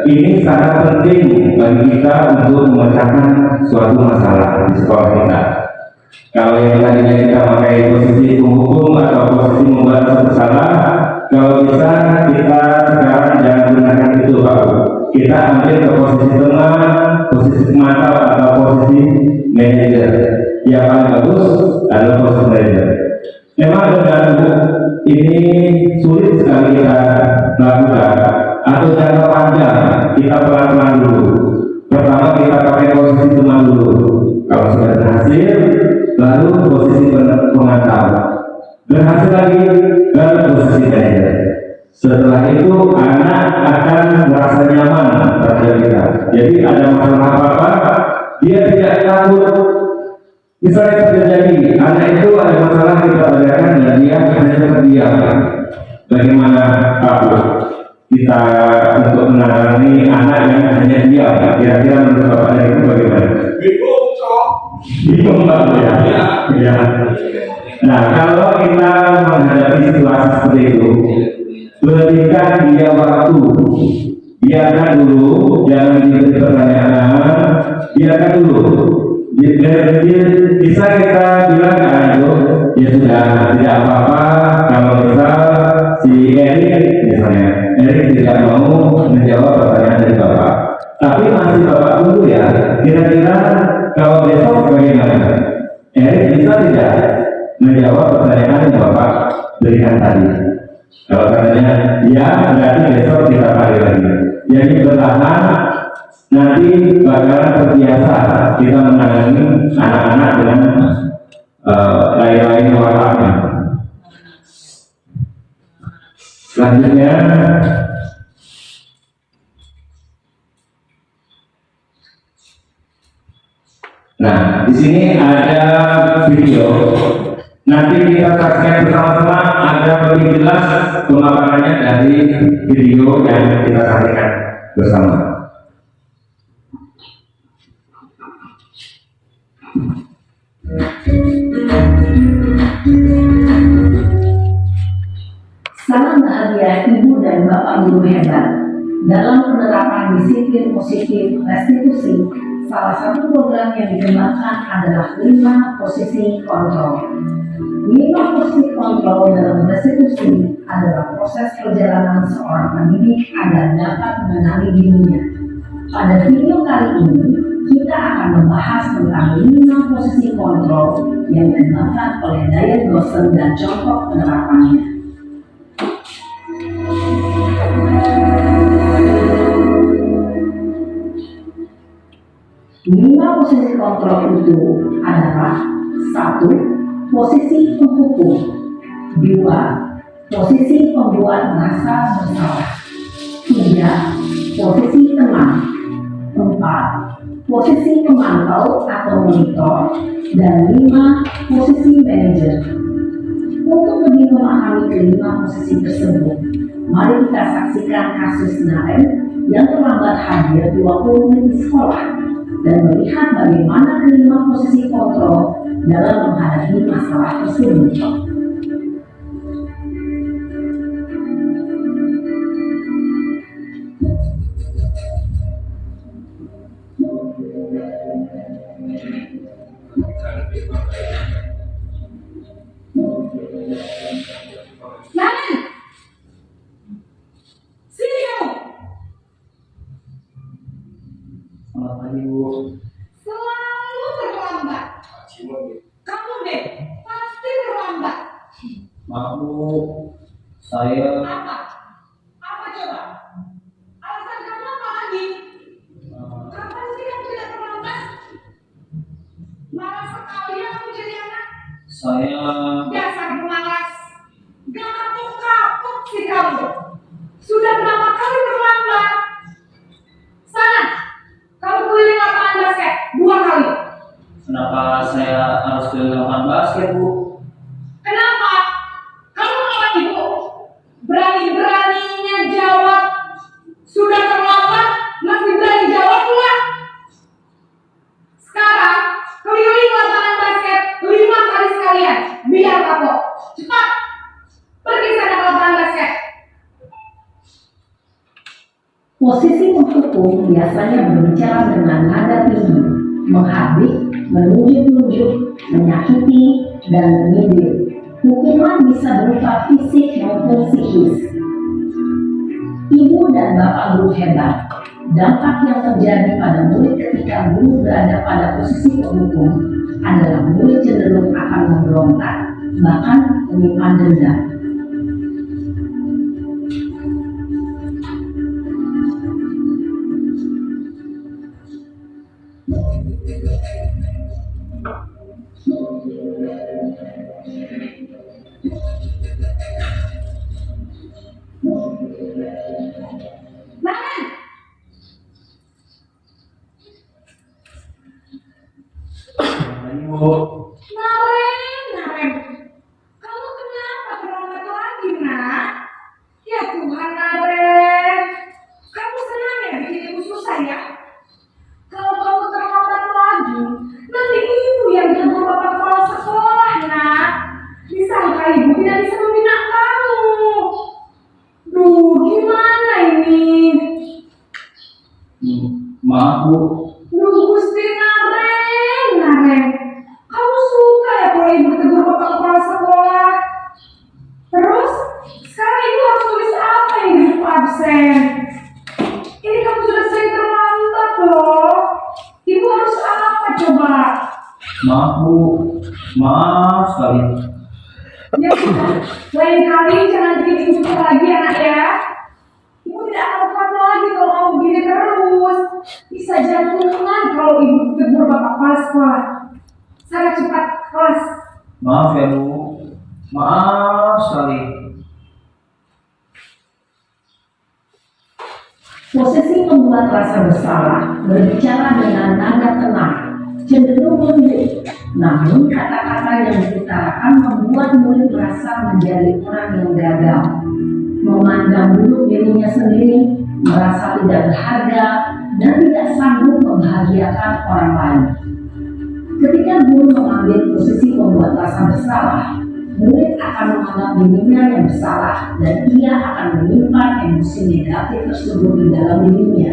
Speaker 4: ini sangat penting bagi kita untuk memecahkan suatu masalah di sekolah kita. Kalau yang tadinya kita pakai posisi penghukum atau posisi membuat satu salah, kalau bisa kita sekarang jangan gunakan itu, Pak. Kita ambil ke posisi tengah, posisi pemantau atau posisi manajer. Yang paling bagus adalah posisi manajer. Memang dengan ini sulit sekali kita lakukan, atau jangka panjang kita pelan-pelan dulu. Pertama kita pakai posisi teman dulu. Kalau sudah berhasil, lalu posisi pemantau. Berhasil lagi, lalu posisi manajer. Setelah itu anak akan merasa nyaman terhadap kita. Jadi ada masalah apa-apa, dia tidak takut. Misalnya terjadi, anak itu ada masalah kita tanyakan dan dia hanya terdiam. Bagaimana Pak kita untuk menangani anak yang hanya diam? Kira-kira menurut Bapak itu bagaimana? Bingung Pak ya. Nah, kalau kita menghadapi situasi seperti itu, berikan dia waktu. Biarkan dulu, jangan diberi pertanyaan. Biarkan dulu. Bisa kita bilang itu ya sudah tidak apa-apa kalau misal si Erik misalnya tidak mau menjawab pertanyaan dari Bapak, tapi masih Bapak tunggu ya, kira-kira kalau besok bagaimana? Erik bisa tidak menjawab pertanyaan yang Bapak berikan tadi? Kalau katanya ya, berarti besok kita panggil lagi. Jadi bertahan. Nanti bakalan terbiasa kita menangani anak-anak dengan lain-lain wataknya. Selanjutnya, nah di sini ada video. Nanti kita saksikan bersama-sama, ada lebih jelas pemaparannya dari video yang kita saksikan bersama.
Speaker 3: Salam bahagia Ibu dan Bapak Guru hebat. Dalam penerapan disiplin positif restitusi, salah satu program yang dikembangkan adalah 5 posisi kontrol. 5 posisi kontrol dalam restitusi adalah proses perjalanan seorang pendidik agar dapat mengenali dirinya. Pada video kali ini, kita akan membahas tentang 5 posisi kontrol yang dikembangkan oleh Diane Dawson dan contoh penerapannya. Lima posisi kontrol itu adalah 1. Posisi penghukum, 2. Posisi pembuat merasa bersalah, 3. Posisi teman, 4. Posisi pemantau atau monitor, dan 5. Posisi manajer. Untuk lebih memahami kelima posisi tersebut, mari kita saksikan kasus Naren yang terlambat hadir 20 menit di sekolah. dan melihat bagaimana kelima posisi kontrol dalam menghadapi masalah tersebut.
Speaker 6: Sini kamu.
Speaker 7: Selamat pagi, Bu.
Speaker 6: Selalu terlambat. Kamu deh, pasti terlambat.
Speaker 7: Maaf, Bu. Saya
Speaker 6: Apa? Apa coba? Alasan kamu apa lagi? Kapan sih kamu tidak terlambat? Malas sekali ya kamu jadi anak.
Speaker 7: saya
Speaker 6: Dasar pemalas. Gak kapok-kapok sih kamu. Sudah berapa kali terlambat? Sana, kamu keliling lapangan basket 2 kali.
Speaker 7: kenapa saya harus ke lapangan basket, Bu?
Speaker 6: Kenapa? Kamu ngelawan ibu. Berani-beraninya jawab. Sudah terlambat, masih berani jawab pula. Sekarang, keliling lapangan basket 5 kali sekalian. Biar kapok. Cepat. Pergi sana ke lapangan basket.
Speaker 3: Posisi mendukung biasanya berbicara dengan nada tinggi, menghardik, menunjuk-nunjuk, menyakiti, dan menyindir. Hukuman bisa berupa fisik maupun psikis. Ibu dan bapak guru hebat. Dampak yang terjadi pada murid ketika guru berada pada posisi pendukung adalah murid cenderung akan memberontak, bahkan menyimpan dendam.
Speaker 6: Naren,
Speaker 7: Selamat pagi, Bu.
Speaker 6: Naren. Kamu kenapa terlambat lagi, nak? Ya Tuhan, Naren. Kamu senang ya bikin ibu susah ya? Kalau kamu terlambat lagi, nanti ibu yang tegur bapak kepala sekolah, nak. Disangka ibu tidak bisa membina kamu. Duh, gimana ini?
Speaker 7: Maaf, Bu.
Speaker 6: Duh, Gusti Naren. Kamu suka ya kalau ibu tegur bapak kepala sekolah? Terus, sekarang ibu harus tulis apa yang di buku absen? Ini kamu sudah sering terlambat loh. Ibu harus apa coba?
Speaker 7: Maaf, Bu. Maaf sekali.
Speaker 6: Ya sudah, lain kali jangan bikin ibu susah lagi ya nak ya. Ibu tidak akan kuat lagi kalau kamu begini terus. Bisa jantungan kalau ibu tegur bapak kepala sekolah. Sana cepat kelas.
Speaker 7: Maaf ya, Bu. Maaf sekali.
Speaker 3: Posisi membuat rasa bersalah, berbicara dengan nada tenang, cenderung lembut. Namun kata-kata yang diutarakan membuat murid merasa menjadi orang yang gagal, memandang buruk dirinya sendiri, merasa tidak berharga, dan tidak sanggup membahagiakan orang lain. Ketika guru mengambil posisi membuat rasa bersalah, murid akan menganggap dirinya yang bersalah dan ia akan menyimpan emosi negatif tersebut di dalam dirinya.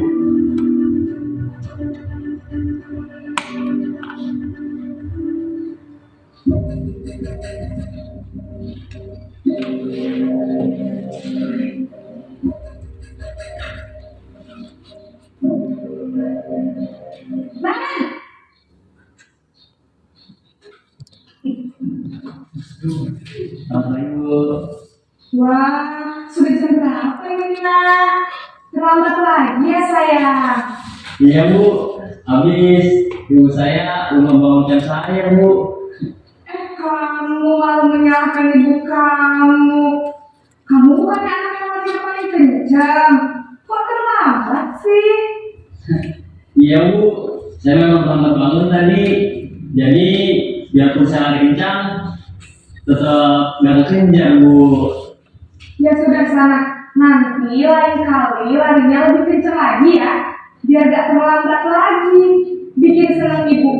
Speaker 6: Naren,
Speaker 7: Selamat pagi, Bu.
Speaker 6: wah, sudah jam berapa ini nak? Terlambat lagi ya sayang.
Speaker 7: Iya, Bu. Habis ibu saya belum membangunkan saya, Bu.
Speaker 6: Kamu malah menyalahkan ibu kamu. Kamu bukan anak yang masih paling kencang. Kok terlambat sih?
Speaker 7: Iya, Bu. Saya memang terlambat bangun tadi. Jadi biarpun saya lari kencang, tetap nggak kekencang, Bu.
Speaker 6: Ya sudah sana. Nanti lain kali larinya lebih kencang lagi ya. Biar gak terlambat lagi. bikin senang ibu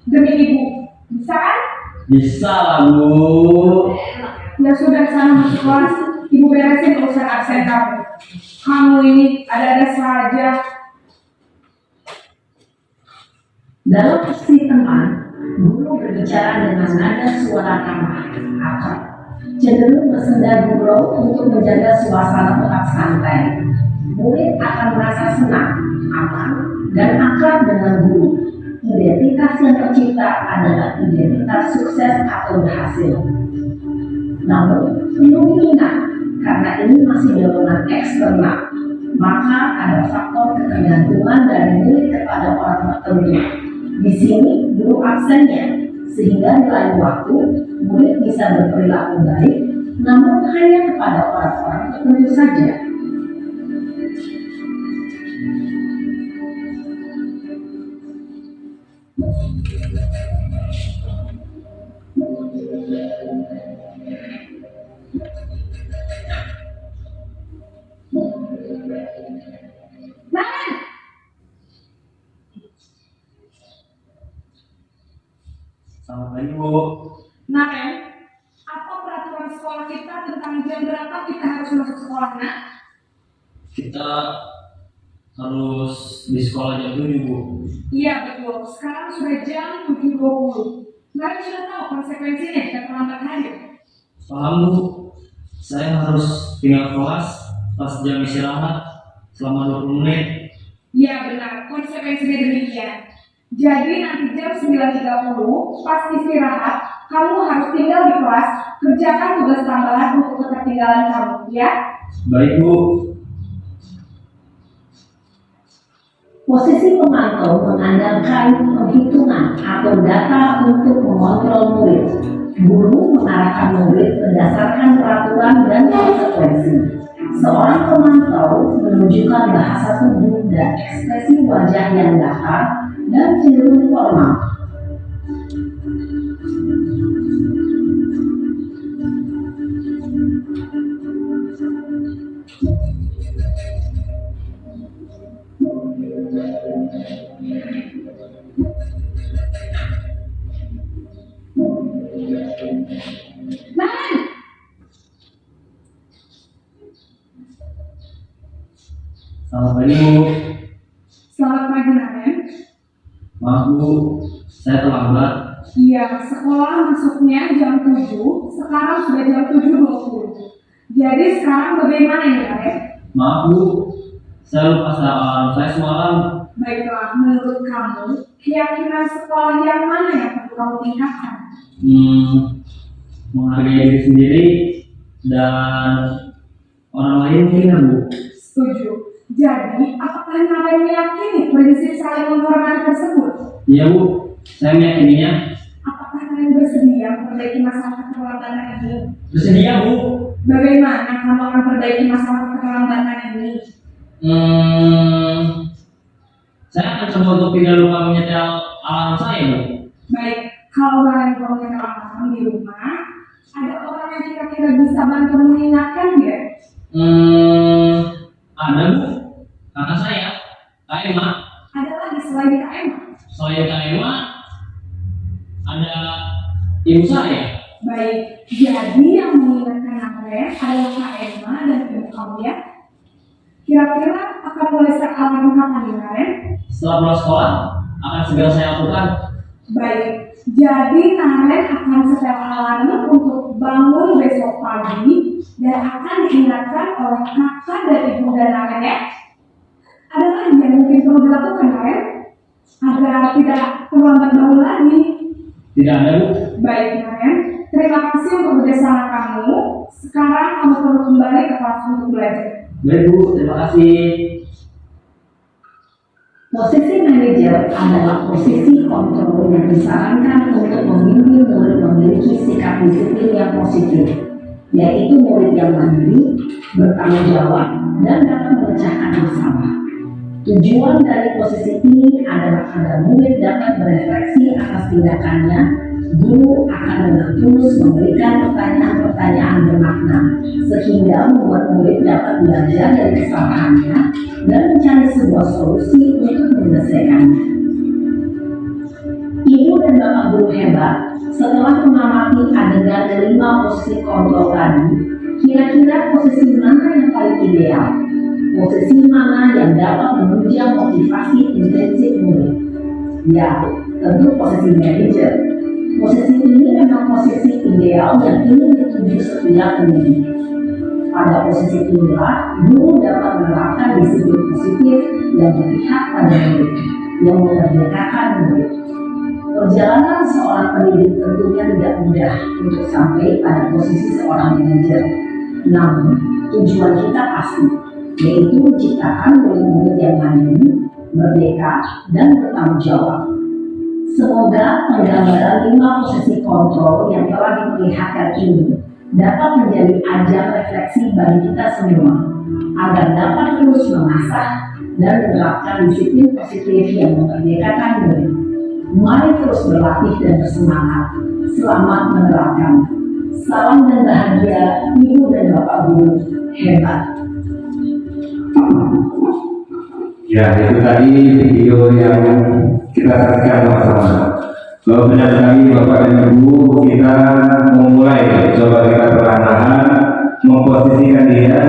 Speaker 6: demi ibu. Bisa kan?
Speaker 7: Bisa lah Bu.
Speaker 6: Ya sudah, sana masuk kelas. Ibu beresin urusan absen kamu. Kamu ini ada-ada saja.
Speaker 3: Dalam posisi teman, guru berbicara dengan nada suara ramah atau cenderung bersenda gurau untuk menjaga suasana tetap santai. Murid akan merasa senang, aman, dan akrab dengan guru. Identitas yang tercipta adalah identitas sukses atau berhasil. Namun, perlu diingat, karena ini masih dorongan eksternal, maka ada faktor ketergantungan dari murid kepada orang tertentu. Di sini, guru absennya, sehingga di lain waktu, murid bisa berperilaku baik, namun hanya kepada orang-orang tertentu saja.
Speaker 7: Selamat pagi Bu.
Speaker 6: Nah, Ren, apa peraturan sekolah kita tentang jam berapa kita harus masuk sekolah, nak?
Speaker 7: Kita harus di sekolah jam 7 Bu.
Speaker 6: Iya, betul. Sekarang sudah jam 7.20. Kalian sudah tahu konsekuensinya jika terlambat hadir.
Speaker 7: Paham Bu. Saya harus tinggal kelas pas jam istirahat selama 20 menit.
Speaker 6: Iya, benar. Konsekuensinya demikian. Jadi nanti jam 9.30 pas istirahat, kamu harus tinggal di kelas, kerjakan tugas tambahan untuk ketertinggalan kamu, ya?
Speaker 7: Baik Bu.
Speaker 3: Posisi pemantau mengandalkan penghitungan atau data untuk mengontrol murid. Guru mengarahkan murid berdasarkan peraturan dan konsekuensi. Seorang pemantau menunjukkan bahasa tubuh dan ekspresi wajah yang datar dan cenderung formal.
Speaker 7: Selamat pagi Bu.
Speaker 6: Selamat pagi, Naren.
Speaker 7: Maaf Bu, saya terlambat.
Speaker 6: Iya, sekolah masuknya jam 7, sekarang sudah jam 7.20. Jadi sekarang bagaimana ini, Naren?
Speaker 7: Maaf Bu, saya lupa alarm saya semalam.
Speaker 6: Baiklah, menurut kamu, keyakinan sekolah yang mana yang perlu kamu tingkatkan?
Speaker 7: Menghargai diri sendiri dan orang lain mungkin ya Bu.
Speaker 6: Setuju. Jadi, apakah Naren meyakini prinsip saling menghormati tersebut?
Speaker 7: Iya Bu, saya meyakininya.
Speaker 6: Apakah kalian bersedia memperbaiki masalah keterlambatan ini?
Speaker 7: Bersedia Bu.
Speaker 6: Bagaimana kamu akan perbaiki masalah keterlambatan ini?
Speaker 7: Saya akan coba untuk tidak lupa menyetel alarm saya Bu.
Speaker 6: Baik, kalau kalian punya alarm di rumah, ada orang yang kira-kira bisa bantu mengingatkan dia?
Speaker 7: Ada Bu, kata saya, Kak Emma.
Speaker 6: Ada lagi selain Kak Emma?
Speaker 7: Selain Kak Emma, ada ibu saya.
Speaker 6: Baik, jadi yang mengingatkan Naren adalah Kak Emma dan ibu kamu, ya? Kira-kira akan mulai start alarm kapan nih, Naren?
Speaker 7: Setelah pulang sekolah, akan segera saya lakukan.
Speaker 6: Baik, jadi Naren akan setel alarm untuk bangun besok pagi dan akan diingatkan oleh kakak dan ibu dan Naren, ya? Ada lagi yang mungkin perlu dilakukan, Naren? Agar tidak terlambat bangun lagi.
Speaker 7: Tidak ada Bu.
Speaker 6: Baik, Naren. Terima kasih untuk kerjasama kamu. Sekarang kamu perlu kembali ke kelas untuk belajar.
Speaker 7: Baik Bu, terima kasih.
Speaker 3: Posisi manajer adalah posisi kontrol yang disarankan untuk membimbing murid memiliki sikap disiplin yang positif, yaitu murid yang mandiri, bertanggung jawab, dan dapat memecahkan masalah. Tujuan dari posisi ini adalah agar murid dapat berefleksi atas tindakannya. Guru akan dengan tulus memberikan pertanyaan-pertanyaan bermakna, sehingga membuat murid dapat belajar dari kesalahannya dan mencari sebuah solusi untuk menyelesaikannya. dan Bapak Guru hebat, setelah mengamati adegan 5 posisi kontrol tadi, kira-kira posisi mana yang paling ideal? Posisi mana yang dapat menunjang motivasi intensif murid? Ya, tentu posisi manajer. Posisi ini memang posisi ideal yang ingin dituju setiap pendidik. Pada posisi inilah, guru dapat menerapkan disiplin positif yang berpihak pada murid, yang memerdekakan murid. Perjalanan seorang pendidik tentunya tidak mudah untuk sampai pada posisi seorang manajer. Namun, tujuan kita pasti, yaitu menciptakan murid-murid yang mandiri, merdeka, dan bertanggung jawab. Semoga penggambaran 5 posisi kontrol yang telah diperlihatkan ini dapat menjadi ajang refleksi bagi kita semua, agar dapat terus mengasah dan menerapkan disiplin positif yang memerdekakan murid. Mari terus berlatih dan bersemangat. Selamat menerapkan. Salam dan bahagia Ibu dan Bapak Guru hebat.
Speaker 4: Ya, itu tadi video yang kita saksikan sama-sama. Bahwa benar sekali Bapak dan Ibu, kita memulai, coba kita perlahan-lahan memposisikan dia,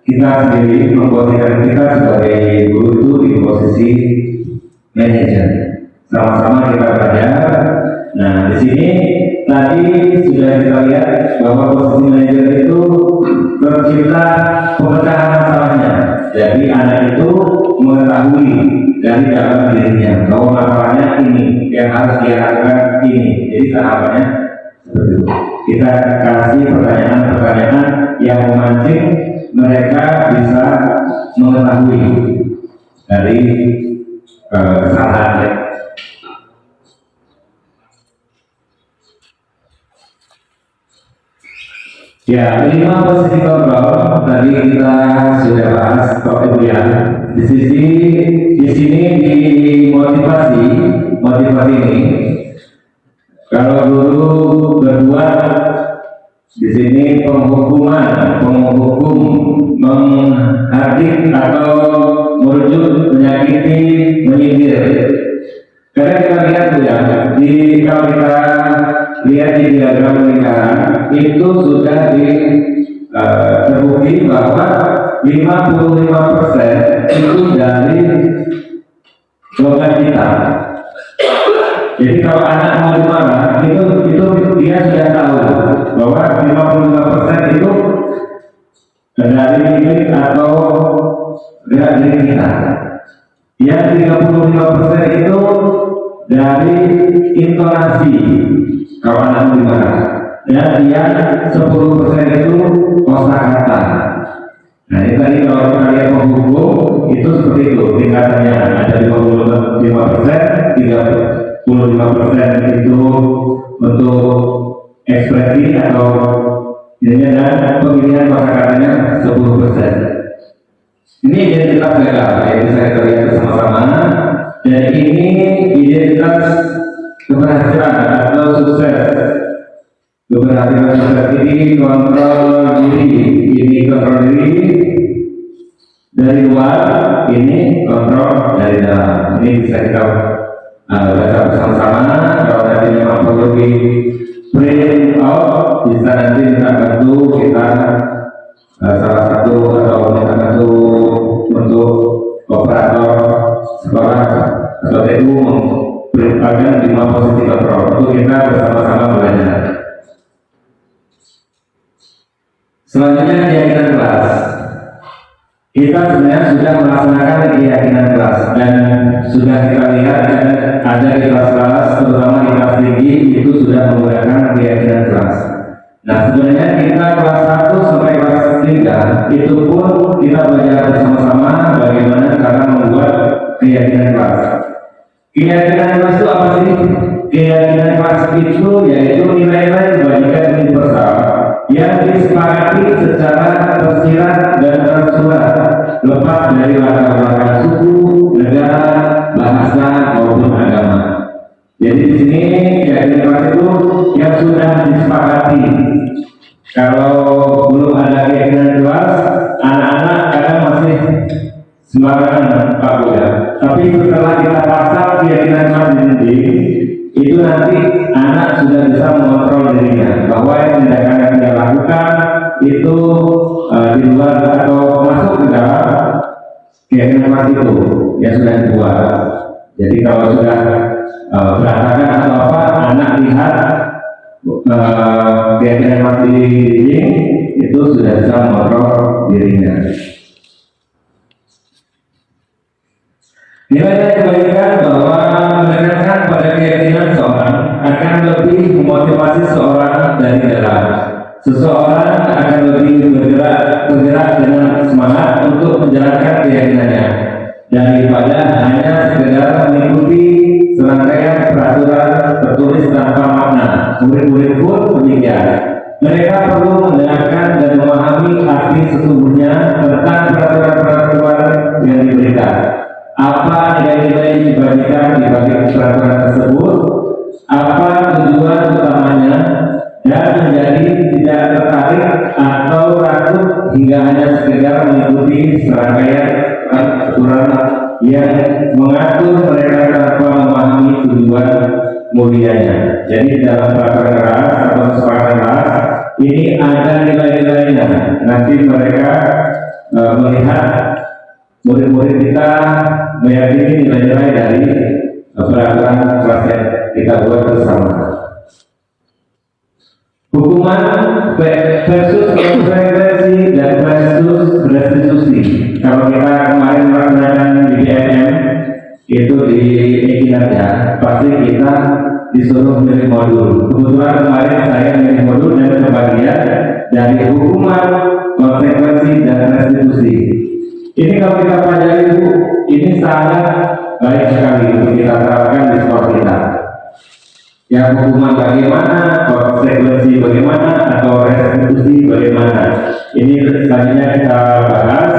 Speaker 4: kita sendiri memposisikan kita sebagai guru itu di posisi manajer. Sama-sama kita belajar. Nah, di sini tadi sudah kita lihat bahwa posisi manajer itu tercipta pemecahan masalahnya. Jadi anak itu mengetahui dari dalam dirinya bahwa masalahnya ini yang harus dia lakukan ini. Jadi tahapannya seperti itu. Kita kasih pertanyaan-pertanyaan yang memancing mereka bisa mengetahui dari kesalahan. Ya, 5 posisi kontrol tadi kita sudah bahas Bapak Ibu ya. Di sini di motivasi ini. Kalau guru berbuat di sini penghukum, menghardik atau merujuk, menyakiti, menyindir. Karena kita lihat ya, kalau kita lihat di diagram pernikahan itu sudah terbukti bahwa 55% itu dari golongan kita. Jadi kalau anak mau dimarah itu dia sudah tahu bahwa 55% itu dari diri atau dari diri kita. Yang 35% itu dari intonasi kalau anak dimarah, dan yang 10% itu kosakata. Nah, ini tadi kalau kita lihat penghukum itu seperti itu tingkatannya, ada 55%, 35% itu untuk ekspresi atau ini, dan pemilihan kosakatanya 10%. Ini identitas gagal yang bisa kita lihat bersama-sama, dan ini identitas keberhasilan atau sukses. Keberhasilan sukses ini kontrol diri, dari luar, ini kontrol dari dalam. Ini bisa kita baca bersama-sama. Kalau tadi memang perlu di print out, bisa nanti kita bantu kita salah satu atau minta satu untuk operator sekolah atau TU berikan 5 posisi kontrol untuk kita bersama-sama belajar. Selanjutnya keyakinan kelas. Kita sebenarnya sudah melaksanakan keyakinan kelas dan sudah kita lihat ada di kelas-kelas, terutama di kelas tinggi itu sudah menggunakan keyakinan kelas. Nah, sebenarnya kita kelas 1 sampai kelas 3 itu pun kita belajar bersama-sama bagaimana cara membuat keyakinan kelas. Keyakinan kelas itu apa sih? Keyakinan kelas itu yaitu nilai-nilai kebajikan universal yang disepakati secara tersirat dan tersurat, lepas dari latar belakang suku, negara, bahasa maupun agama. Jadi di sini keyakinan kelas itu yang sudah disepakati. Kalau belum ada keyakinan kelas, anak-anak kadang masih sembarangan Pak Buya. Tapi setelah kita pasang keyakinan kelas ini, itu nanti anak sudah bisa mengontrol dirinya bahwa tindakan yang dia lakukan itu di luar atau masuk ke dalam keyakinan itu yang sudah dibuat. Jadi kalau sudah berantakan atau apa, anak lihat keyakinan mati ini itu sudah bisa mengontrol dirinya. Nilai kebaikan bahwa menekankan pada keyakinan seorang akan lebih memotivasi seorang dari dalam. Seseorang akan lebih bergerak dengan semangat untuk menjalankan keyakinannya daripada hanya sekedar mengikuti serangkaian peraturan tertulis tanpa makna. Murid-murid pun demikian. Mereka perlu mendengarkan dan memahami arti sesungguhnya tentang peraturan-peraturan yang diberikan. Apa nilai-nilai yang dibagikan di balik peraturan tersebut, apa tujuan utamanya, dan menjadi tidak tertarik atau ragu hingga hanya sekedar mengikuti serangkaian peraturan yang mengatur mereka tanpa memahami tujuan mulianya. Jadi dalam peraturan keras atau kesepakatan keras ini ada nilai-nilainya. Nanti mereka melihat murid-murid kita meyakini nilai-nilai dari peraturan kelas yang kita buat bersama. Hukuman versus konsekuensi dan versus restitusi. Kalau kita kemarin melaksanakan di BMM itu di kinerja, pasti kita disuruh milih modul. Kebetulan kemarin saya milih modul dan sebagian dari hukuman, konsekuensi dan restitusi. Ini kalau kita pelajari Bu, ini sangat baik sekali untuk kita terapkan di sekolah kita. Ya, hukuman bagaimana, konsekuensi bagaimana, atau restitusi bagaimana. Ini selanjutnya kita bahas.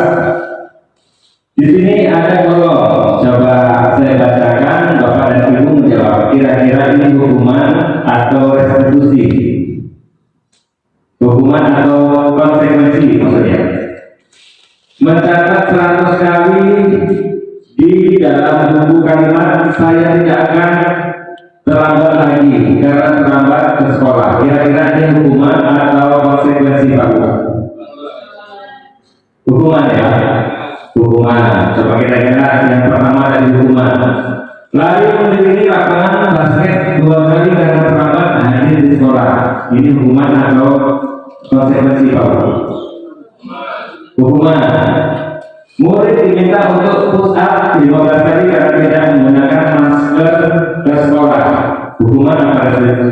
Speaker 4: Di sini ada kolom. Coba saya bacakan, Bapak dan Ibu menjawab. Kira-kira ini hukuman atau restitusi? Hukuman atau konsekuensi maksudnya? Mencatat 100 kali di dalam buku kalimat saya tidak akan terlambat lagi karena terlambat ke sekolah. Kira-kira ini hukuman atau konsekuensi Pak? Hukuman ya, hukuman. Coba kira-kira yang pertama dari hukuman. Lari mendirikan lapangan basket 2 kali karena terlambat hadir di sekolah. Ini hukuman atau konsekuensi Pak? Hukuman. Murid diminta untuk push up 15 kali karena tidak menggunakan masker ke sekolah. Hukuman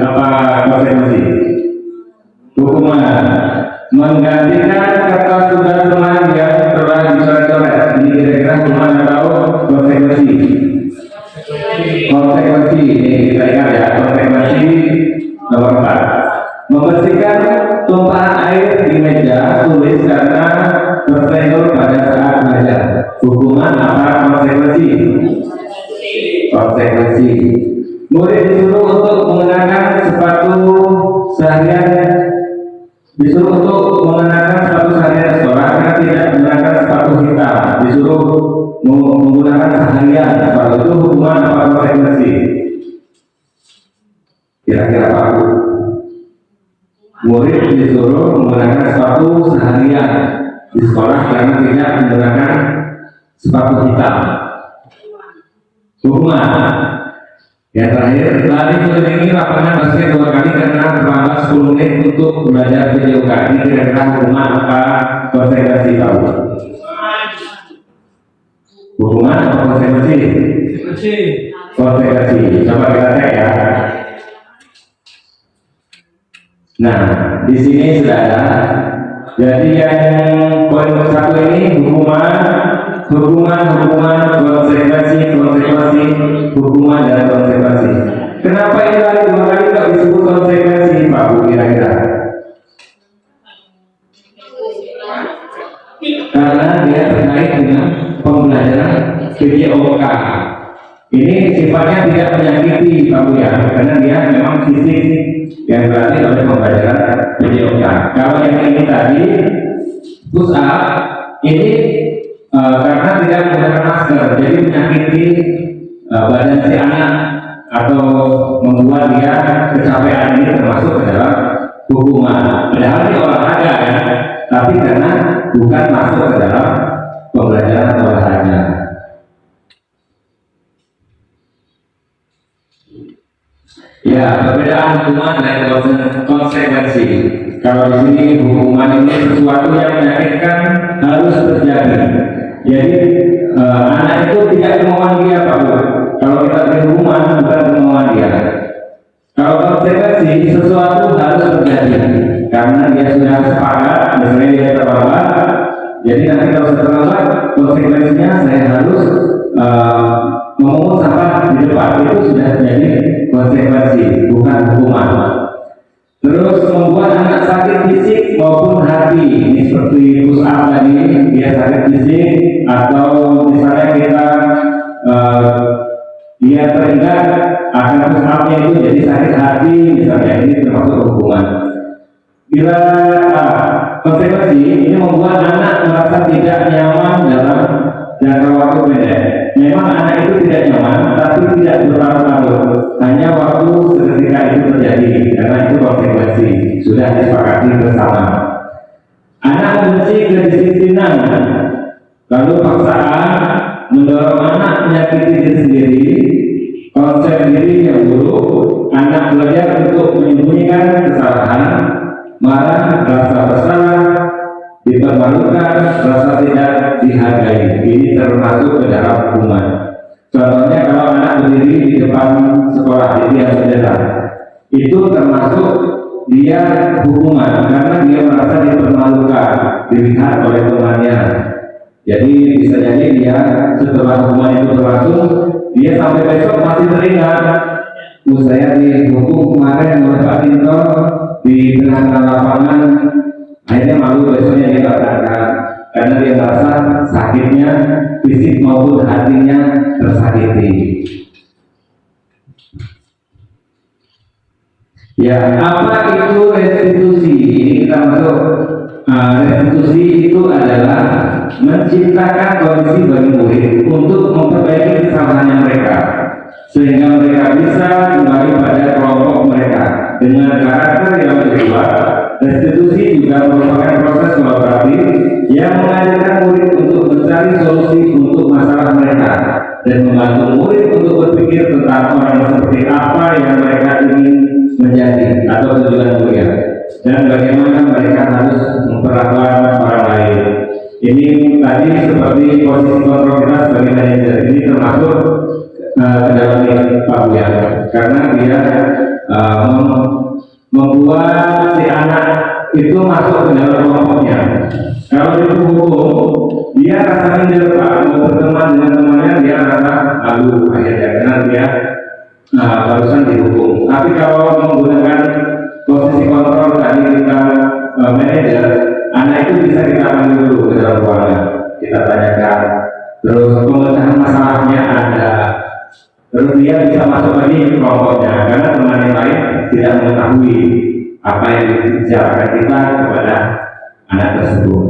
Speaker 4: apa konsekuensi? Hukuman. Menggantikan kertas tugas teman yang telah dicoret-coret. Ini kira-kira hukuman atau konsekuensi? Konsekuensi. Ini kita ingat ya, konsekuensi nomor 4. Membersihkan tumpahan air di meja tulis karena tersenggol pada saat belajar. Hukuman apa konsekuensi? Konsekuensi. Murid disuruh untuk mengenakan sepatu seharian di sekolah karena tidak menggunakan sepatu hitam. Disuruh menggunakan seharian sepatu. Itu hukuman apa konsekuensi? Kira-kira apa? Murid disuruh menggunakan sepatu seharian di sekolah karena tidak menggunakan sepatu hitam. Hukuman. Yang terakhir, lari mengelilingi lapangan basket 2 kali karena terlambat 10 menit untuk belajar video kali. Kira-kira hukuman apa konsekuensi tahu? Hukuman atau konsekuensi? Konsekuensi. Coba kita cek ya. Nah, di sini sudah ada. Jadi yang poin 1 ini hukuman, konsekuensi, hukuman dan konsekuensi. Kenapa ini lagi 2 kali kok disebut konsekuensi, Pak Bu kira-kira? Karena dia terkait dengan pembelajaran PJOK. Ini sifatnya tidak menyakiti Pak Bu ya, karena dia memang fisik yang berarti oleh pembelajaran PJOK. Kalau yang ini tadi push up ini karena tidak menggunakan masker, jadi menyakiti badan si anak atau membuat dia kecapean ini termasuk ke dalam hukuman. Padahal ini olahraga kan, tapi karena bukan masuk ke dalam pembelajaran olahraga. Ya, perbedaan hukuman dan konsekuensi. Kalau di sini hukuman ini sesuatu yang menyakitkan harus terjadi. Jadi anak itu tidak kemauan dia, Pak. Kalau kita beri hukuman bukan kemauan dia. Kalau konsekuensi sesuatu harus terjadi karena dia sudah sepakat, misalnya dia terlambat. Jadi nanti kalau sudah terlambat, konsekuensinya saya harus memungut sampah di depan, itu sudah jadi konsekuensi, bukan hukuman. Terus membuat anak sakit fisik maupun hati, ini seperti push up tadi, dia sakit fisik, atau misalnya kita dia teringat akan push up-nya itu jadi sakit hati, misalnya ini termasuk hukuman. Bila konsekuensi ini membuat anak merasa tidak nyaman dalam jangka waktu pendek. Memang anak itu tidak nyaman, tapi tidak berlarut-larut. Hanya waktu seketika itu terjadi, karena itu konsekuensi sudah disepakati bersama. Anak membenci kedisiplinan, lalu paksaan mendorong anak menyakiti diri sendiri, konsep diri yang buruk. Anak belajar untuk menyembunyikan kesalahan, marah, rasa bersalah, dipermalukan, rasa tidak dihargai. Ini termasuk ke dalam hukuman. Contohnya kalau anak berdiri di depan sekolah di tiang bendera, itu termasuk dia hukuman karena dia merasa dipermalukan, dilihat oleh temannya. Jadi bisa jadi dia setelah hukuman itu berlangsung, dia sampai besok masih teringat, saya dihukum kemarin oleh Pak Tinto di tengah-tengah lapangan. Akhirnya malu, besoknya dia katakan karena dia merasa sakitnya fisik maupun hatinya tersakiti. Ya, apa itu restitusi? Ini kita masuk. Restitusi itu adalah menciptakan kondisi bagi murid untuk memperbaiki kesalahannya mereka, sehingga mereka bisa kembali pada kelompok mereka dengan karakter yang berubah. Restitusi juga merupakan proses kolaboratif yang mengajarkan murid untuk mencari solusi untuk masalah mereka dan membantu murid untuk berpikir tentang orang seperti apa yang mereka ingin menjadi atau tujuan mulia dan bagaimana mereka harus memperlakukan orang lain. Ini tadi seperti posisi kontrol kita sebagai manajer, ini termasuk ke dalam Pak Buya, karena dia membuat si anak itu masuk ke dalam kelompoknya. Kalau dihukum, dia rasa minder, Pak, mau berteman dengan temannya, dia rasa malu akhirnya karena dia barusan dihukum. Tapi kalau menggunakan posisi kontrol tadi kita manajer, anak itu bisa kita panggil dulu ke dalam ruangan, kita tanyakan, terus pemecahan masalahnya ada, terus dia bisa masuk lagi ke kelompoknya karena teman yang lain tidak mengetahui apa yang dibicarakan kita kepada anak tersebut.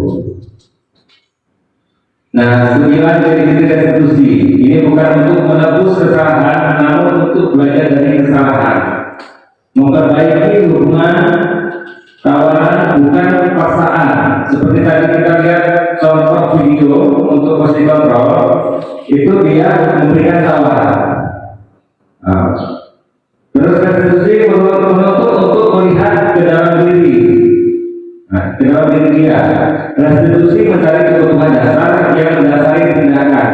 Speaker 4: Nah, tujuan dari restitusi ini bukan untuk menebus kesalahan, namun untuk belajar dari kesalahan, memperbaiki hubungan tawaran, bukan paksaan. Seperti tadi kita lihat contoh video untuk posisi kontrol, itu dia memberikan tawaran. Terus restitusi menuntut untuk melihat ke dalam diri, ke dalam diri dia. Restitusi mencari kebutuhan dasar yang mendasari tindakan.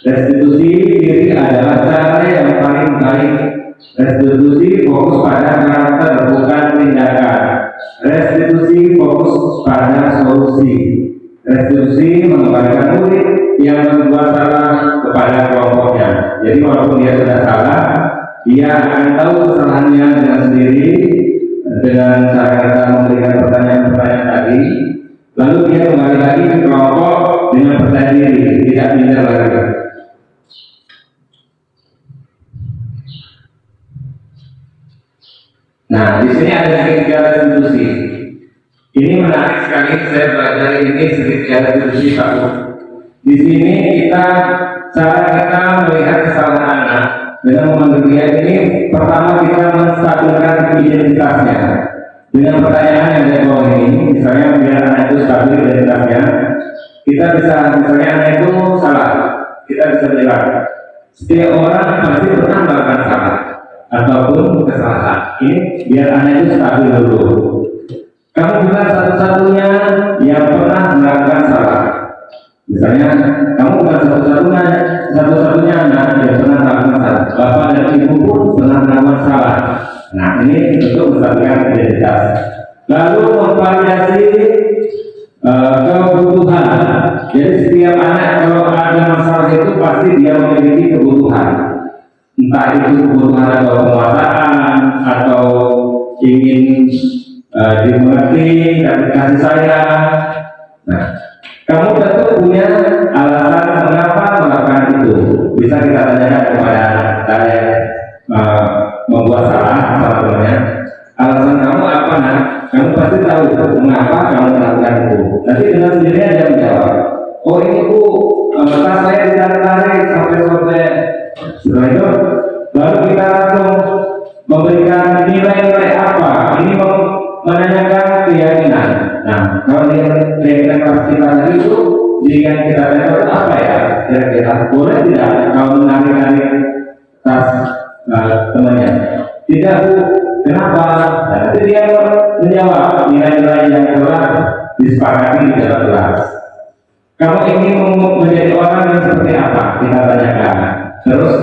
Speaker 4: Restitusi diri adalah cara yang paling baik. Restitusi fokus pada karakter, bukan tindakan. Restitusi fokus pada solusi. Restitusi mengembalikan murid yang membuat salah kepada kelompoknya. Jadi walaupun dia sudah salah, dia akan tahu kesalahannya dengan sendiri dengan cara kita memberikan pertanyaan-pertanyaan tadi. Lalu dia kembali lagi ke kelompok dengan percaya diri, tidak minder lagi. Nah, di sini ada segitiga restitusi. Ini menarik sekali, saya belajar ini segitiga restitusi Pak. Di sini cara kita melihat kesalahan anak Dengan memanggil dia ini, pertama kita menstabilkan identitasnya dengan pertanyaan yang dari bawah ini. Misalnya biar anak itu stabil identitasnya, kita bisa, misalnya anak itu salah, kita bisa bilang setiap orang pasti pernah melakukan salah ataupun kesalahan. Ini biar anak itu stabil dulu. Kamu bukan satu-satunya yang pernah melakukan salah. Misalnya, kamu bukan satu-satunya anak yang pernah melakukan salah. Bapak dan ibu pun pernah melakukan salah. Nah, ini untuk menstabilkan identitas. Lalu memvariasi kebutuhan. Jadi setiap anak kalau ada masalah itu pasti dia memiliki kebutuhan. Entah itu kebutuhan atau penguasaan atau ingin dimengerti dan kasih sayang. Nah, kamu tentu punya alasan mengapa melakukan itu. Bisa kita tanyakan kepada saya membuat salah temannya. Alasan kamu apa, nak? Kamu pasti tahu mengapa kamu melakukan itu. Nanti dengan sendirinya dia menjawab, oh ini bu, tas saya ditarik-tarik sampai sore. Setelah itu, baru kita langsung memberikan nilai-nilai apa. Ini menanyakan keyakinan. Nah, kalau keyakinan pasti kita tadi itu, jika kita tanya apa ya, kira-kira boleh tidak kalau menarik-narik tas temannya? Tidak bu, kenapa? Nah, nanti dia menjawab nilai-nilai yang telah disepakati di dalam kelas. Kamu ingin menjadi orang yang seperti apa? Kita tanyakan. Terus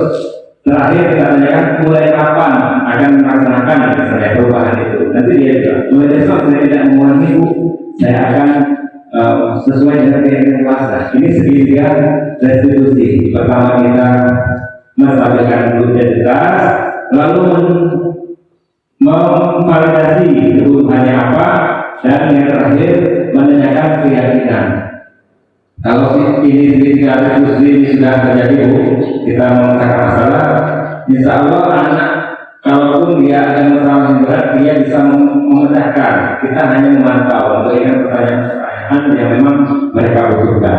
Speaker 4: terakhir kita tanyakan mulai kapan akan melaksanakan misalnya perubahan itu. Nanti dia bilang, mulai besok saya tidak mengulangi bu, saya akan sesuai dengan keyakinan kelas. Ini segitiga restitusi. Pertama kita menstabilkan identitas, lalu memvalidasi kebutuhannya apa, dan yang terakhir menanyakan keyakinan. Kalau ini sudah terjadi bu, kita memecahkan masalah, insya Allah anak kalaupun dia ada masalah yang berat, dia bisa memecahkan. Kita hanya memantau untuk ingat pertanyaan-pertanyaan yang memang mereka butuhkan.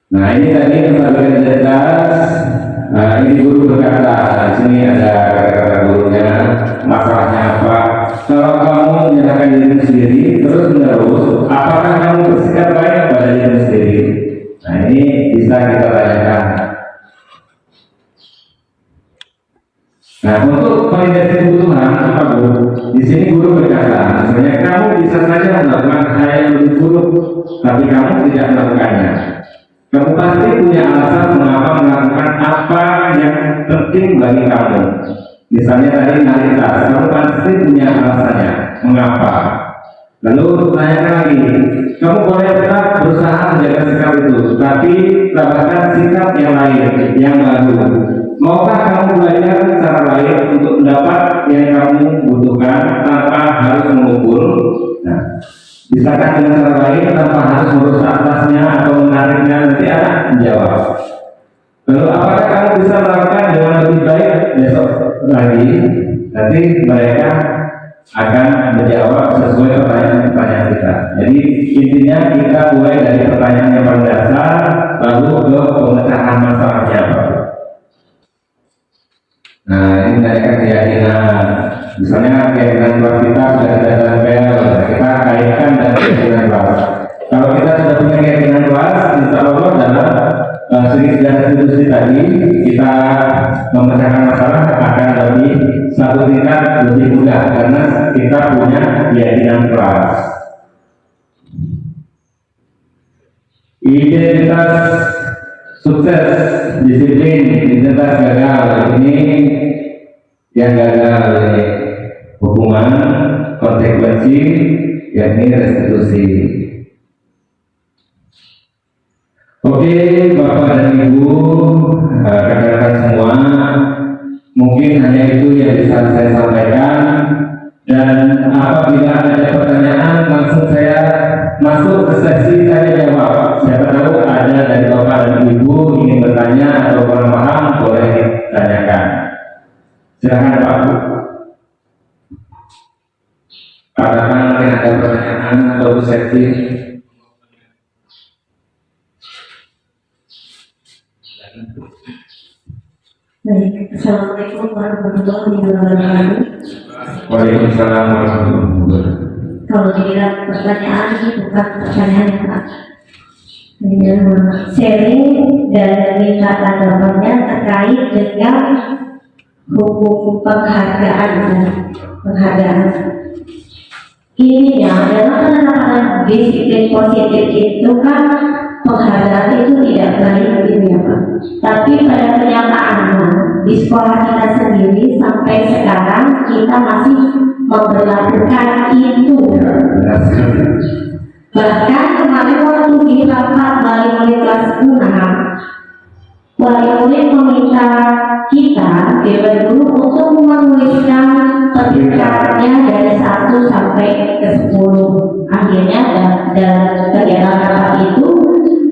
Speaker 4: Nah, ini tadi menstabilkan identitas. Ini guru berkata, di sini ada kata-kata gurunya, masalahnya apa? Kalau kamu menyatakan dirimu sendiri terus menerus, apakah kamu bersikap baik pada dirimu sendiri? Nah, ini bisa kita tanyakan. Nah, untuk validasi kebutuhan apa bu? Di sini guru berkata, sebenarnya kamu bisa saja melakukan hal yang lebih buruk, tapi kamu tidak melakukannya. Kamu pasti punya alasan mengapa melakukan apa yang penting bagi kamu. Misalnya tadi narik tas, kamu pasti punya alasannya mengapa. Lalu tanyakan lagi, kamu boleh tetap berusaha menjaga sikap itu, tapi tambahkan sikap yang lain, yang baru. Maukah kamu belajar cara lain untuk mendapat yang kamu butuhkan tanpa harus mengukur? Nah, bisakah dengan cara lain tanpa harus merusak tasnya atau menariknya? Nanti anak menjawab. Lalu apakah kamu bisa melakukan dengan lebih baik besok lagi? Nanti mereka akan menjawab sesuai pertanyaan-pertanyaan kita. Jadi intinya kita mulai dari pertanyaan yang paling dasar, lalu ke pemecahan masalahnya. Nah, ini menanyakan keyakinan. Misalnya keyakinan kelas kita sudah tidak tempel, kita kaitkan dengan keyakinan kelas. Kalau kita sudah punya keyakinan kelas, insya Allah dalam segitiga restitusi tadi kita memecahkan masalah akan lebih satu tingkat lebih mudah karena kita punya keyakinan kelas. Identitas sukses, disiplin, identitas gagal, ini yang gagal ini hukuman, konsekuensi, yakni restitusi. Oke, Bapak dan Ibu, rekan-rekan semua, mungkin hanya itu yang bisa saya sampaikan. Dan apabila ada pertanyaan, langsung saya masuk ke sesi tanya jawab. Siapa tahu ada dari Bapak dan Ibu ingin bertanya atau kurang paham, boleh ditanyakan. Silakan Pak Bu. Katakan mungkin ada pertanyaan atau sesi.
Speaker 3: warahmatullahi wabarakatuh.
Speaker 4: Waalaikumsalam warahmatullahi wabarakatuh.
Speaker 3: Kalau dibilang pertanyaan ini bukan pertanyaan yang sharing dan minta tanggapannya terkait dengan hukum penghargaan. Ini ya, dalam penerapan disiplin positif itu kan penghargaan itu tidak baik gitu ya Pak. Tapi pada kenyataannya di sekolah kita sendiri sampai sekarang kita masih memperlakukan itu. Bahkan kemarin waktu di rapat wali murid kelas 6, wali murid meminta kita Dewan Guru untuk menuliskan peringkatnya dari 1 sampai ke 10. Akhirnya dalam kegiatan rapat itu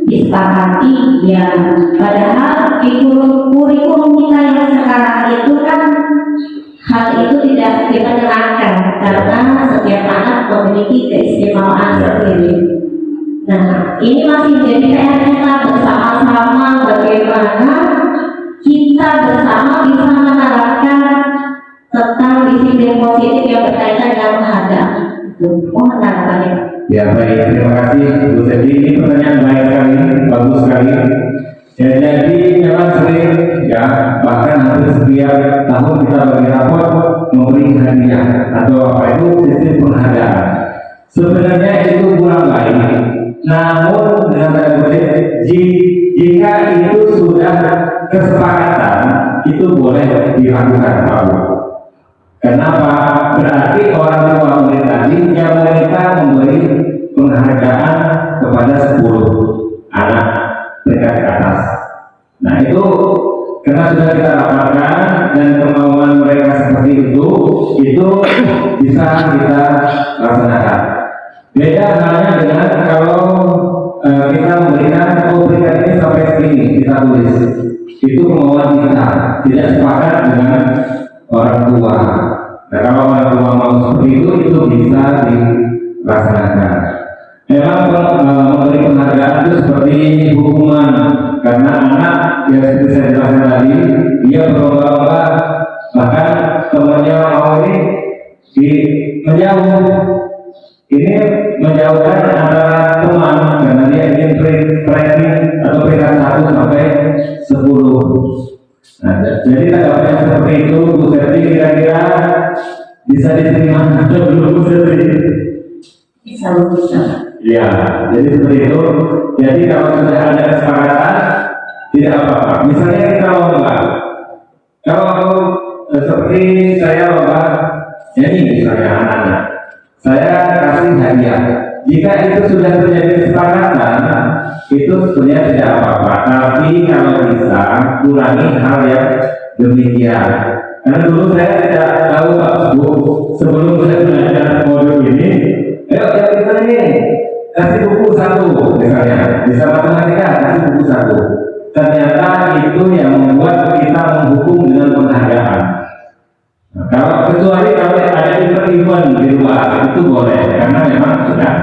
Speaker 3: disepakati ya, padahal di kurikulum kita yang sekarang itu kan hal itu tidak diperkenankan karena setiap anak memiliki keistimewaan sendiri. Nah, ini masih jadi PR kita bersama-sama bagaimana kita bersama bisa menerapkan tentang disiplin positif yang berkaitan dengan penghargaan. Mohon tanggapannya.
Speaker 4: Ya baik, terima kasih Bu Sedi. Ini pertanyaan baik sekali, bagus sekali. Ya, jadi memang sering ya, bahkan hampir setiap tahun kita bagi rapor memberi hadiah atau apa itu sistem penghargaan. Sebenarnya itu kurang baik. Namun dengan tanda kutip, jika itu sudah kesepakatan, itu boleh dilakukan Pak Bu. Kenapa? Berarti orang tua murid tadi yang mereka memberi penghargaan kepada 10 anak peringkat ke atas. Nah itu karena sudah kita rapatkan dan kemauan mereka seperti itu bisa kita laksanakan. Beda halnya dengan kalau kita memberikan peringkat ini sampai sini kita tulis, itu kemauan kita, tidak sepakat dengan orang tua. Nah kalau orang tua mau seperti itu bisa dilaksanakan. Memang memberi penghargaan itu seperti hukuman, karena anak yang seperti saya jelaskan tadi, dia berlomba-lomba, bahkan temannya mau ini menjauh. Ini menjauhkan antara teman karena dia ingin ranking atau peringkat 1 sampai 10. Nah, jadi tanggapannya seperti itu, Bu Seti kira-kira bisa diterima atau belum Bu Seti?
Speaker 3: Bisa.
Speaker 4: Ya, jadi seperti itu. Jadi kalau sudah ada kesepakatan, tidak apa-apa. Misalnya kita lomba, kalau seperti saya lomba, jadi misalnya anak-anak, saya kasih hadiah. Jika itu sudah terjadi kesepakatan, itu sebenarnya tidak apa-apa. Tapi kalau bisa kurangi hal yang demikian. Karena dulu saya tidak tahu Pak Bu, sebelum saya belajar modul ini, ayo kita ini kasih buku 1 misalnya, bisa matematika kasih buku 1. Ternyata itu yang membuat kita menghukum dengan penghargaan. Nah, kalau kecuali kalau ada event di luar itu boleh, karena memang sudah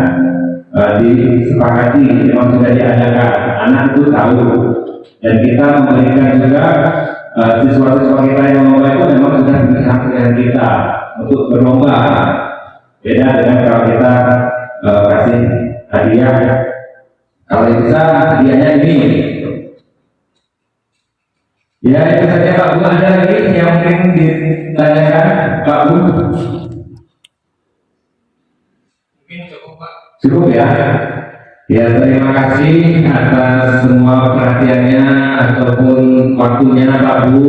Speaker 4: disepakati, memang sudah diadakan, anak itu tahu, dan kita memberikan juga siswa-siswa kita yang lomba itu memang sudah diberikan dengan kita untuk berlomba. Beda dengan kalau kita kasih hadiah, kalau bisa hadiahnya ini. Ya itu saja Pak Bu. Ada lagi yang mungkin ditanyakan Pak Bu?
Speaker 5: Mungkin cukup Pak.
Speaker 4: Cukup ya. Ya terima kasih atas semua perhatiannya ataupun waktunya Pak Bu.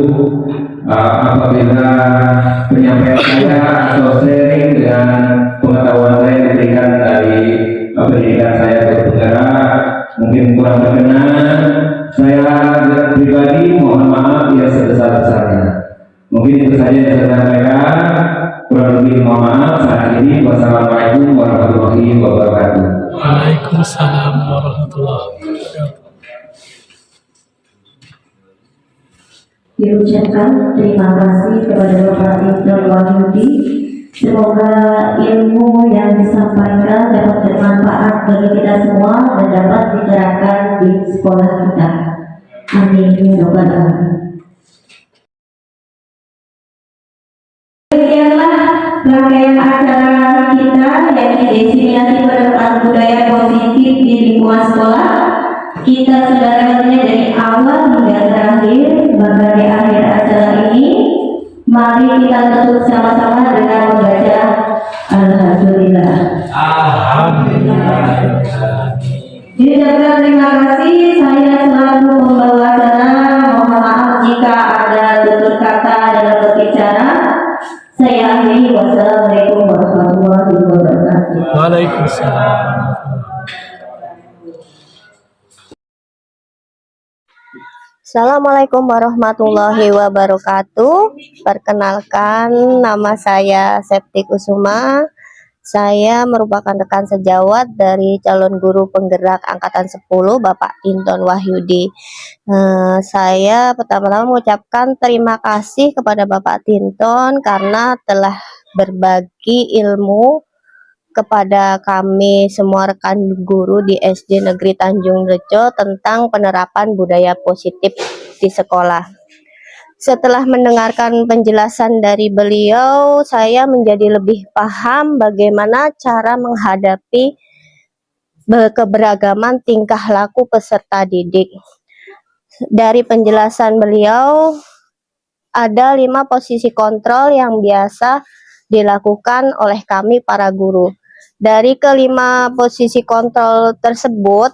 Speaker 4: Apabila penyampaian saya atau sharing dengan pengetahuan saya diberikan dari pendidikan saya berpenggerak mungkin kurang berkenan, saya pribadi mohon maaf ya sebesar-besarnya. Mungkin itu saja yang saya sampaikan. Kurang lebih mohon maaf. Saat ini wassalamualaikum warahmatullahi wabarakatuh.
Speaker 8: Waalaikumsalam warahmatullahi wabarakatuh.
Speaker 3: Diucapkan terima kasih kepada Bapak Inton Wahyudi. Semoga ilmu yang disampaikan dapat bermanfaat bagi kita semua dan dapat diterapkan di sekolah kita. Amin ya rabbal alamin. budaya positif di lingkungan sekolah. Kita sudah lewatnya dari awal hingga terakhir. Maka di akhir acara ini, mari kita tutup sama-sama dengan membaca Alhamdulillah. Diucapkan terima kasih. Saya selaku pembawa acara mohon maaf jika ada tutur kata dalam berbicara. Saya akhiri. Wassalamualaikum warahmatullahi wabarakatuh.
Speaker 8: Waalaikumsalam.
Speaker 9: Assalamualaikum warahmatullahi wabarakatuh. Perkenalkan, nama saya Septi Kusuma. Saya merupakan rekan sejawat dari calon guru penggerak angkatan 10 Bapak Tinton Wahyudi. Saya pertama-tama mengucapkan terima kasih kepada Bapak Tinton karena telah berbagi ilmu kepada kami semua rekan guru di SD Negeri Tanjung Rejo tentang penerapan budaya positif di sekolah. Setelah mendengarkan penjelasan dari beliau, saya menjadi lebih paham bagaimana cara menghadapi keberagaman tingkah laku peserta didik. Dari penjelasan beliau, ada 5 posisi kontrol yang biasa dilakukan oleh kami para guru. Dari kelima posisi kontrol tersebut,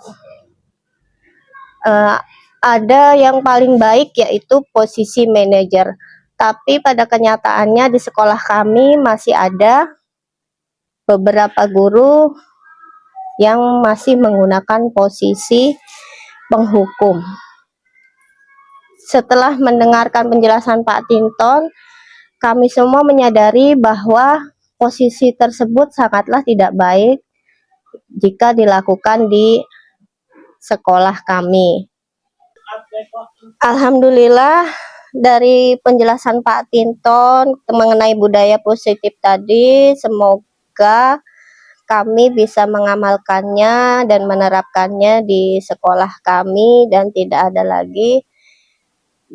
Speaker 9: ada yang paling baik yaitu posisi manajer. Tapi pada kenyataannya di sekolah kami masih ada beberapa guru yang masih menggunakan posisi penghukum. Setelah mendengarkan penjelasan Pak Tinton, kami semua menyadari bahwa posisi tersebut sangatlah tidak baik jika dilakukan di sekolah kami. Alhamdulillah dari penjelasan Pak Tinton mengenai budaya positif tadi, semoga kami bisa mengamalkannya dan menerapkannya di sekolah kami dan tidak ada lagi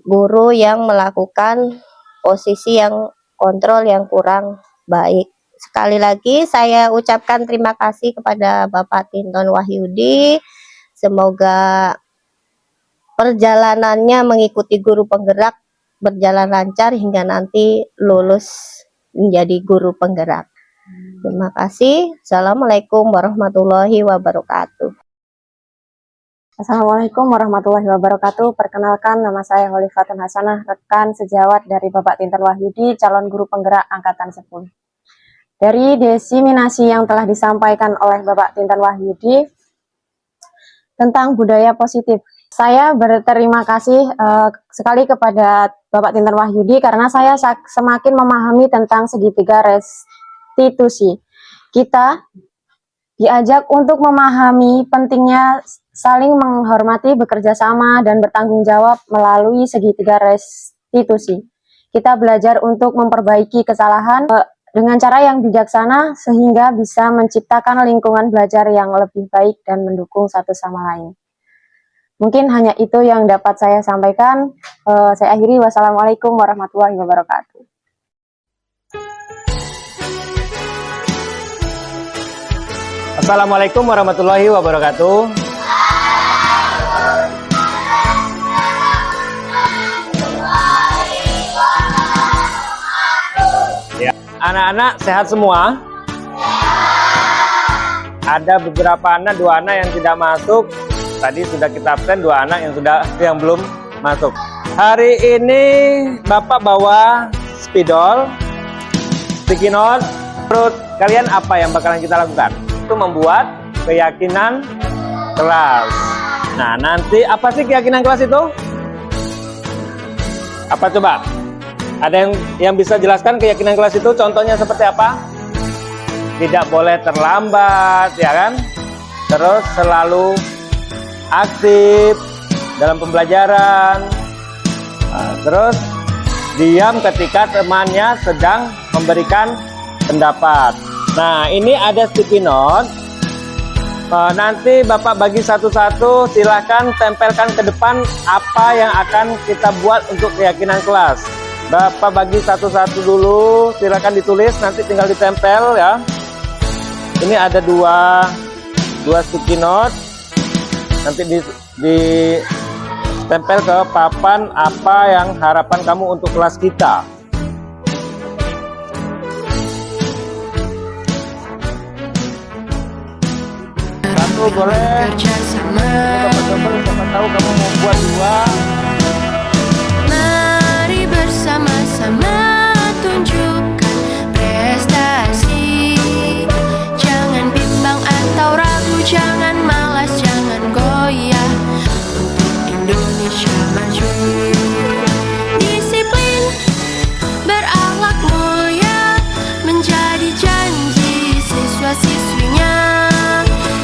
Speaker 9: guru yang melakukan posisi yang kontrol yang kurang baik. Sekali lagi saya ucapkan terima kasih kepada Bapak Tinton Wahyudi. Semoga perjalanannya mengikuti guru penggerak berjalan lancar hingga nanti lulus menjadi guru penggerak. Terima kasih. Assalamualaikum warahmatullahi wabarakatuh.
Speaker 10: Assalamualaikum warahmatullahi wabarakatuh. Perkenalkan, nama saya Holifatun Hasanah, rekan sejawat dari Bapak Tinton Wahyudi, calon guru penggerak angkatan 10. Dari diseminasi yang telah disampaikan oleh Bapak Tinton Wahyudi tentang budaya positif, saya berterima kasih sekali kepada Bapak Tinton Wahyudi karena saya semakin memahami tentang segitiga restitusi. Kita diajak untuk memahami pentingnya saling menghormati, bekerja sama, dan bertanggung jawab melalui segitiga restitusi. Kita belajar untuk memperbaiki kesalahan dengan cara yang bijaksana sehingga bisa menciptakan lingkungan belajar yang lebih baik dan mendukung satu sama lain. Mungkin hanya itu yang dapat saya sampaikan. Saya akhiri. Wassalamualaikum warahmatullahi wabarakatuh.
Speaker 1: Assalamualaikum warahmatullahi wabarakatuh. Ya, anak-anak sehat semua? Ada beberapa anak, 2 anak yang tidak masuk. Tadi sudah kita absen 2 anak yang belum masuk. Hari ini Bapak bawa spidol, sticky note. Menurut kalian apa yang bakalan kita lakukan? Itu membuat keyakinan kelas. Nah, nanti apa sih keyakinan kelas itu? Apa coba? Ada yang bisa jelaskan keyakinan kelas itu? Contohnya seperti apa? Tidak boleh terlambat, ya kan? Terus selalu aktif dalam pembelajaran. Nah, terus diam ketika temannya sedang memberikan pendapat. Nah, ini ada sticky note. Nanti Bapak bagi satu-satu, silahkan tempelkan ke depan apa yang akan kita buat untuk keyakinan kelas. Bapak bagi satu-satu dulu, silahkan ditulis, nanti tinggal ditempel ya. Ini ada 2 2 sticky note, nanti di tempel ke papan apa yang harapan kamu untuk kelas kita. Satu boleh, siapa tahu kamu mau buat 2.
Speaker 11: Mari bersama-sama tunjukkan prestasi. Jangan bimbang atau ragu, jangan malas, jangan goyah. Untuk Indonesia maju. Disiplin, berakhlak mulia, menjadi janji siswa-siswinya.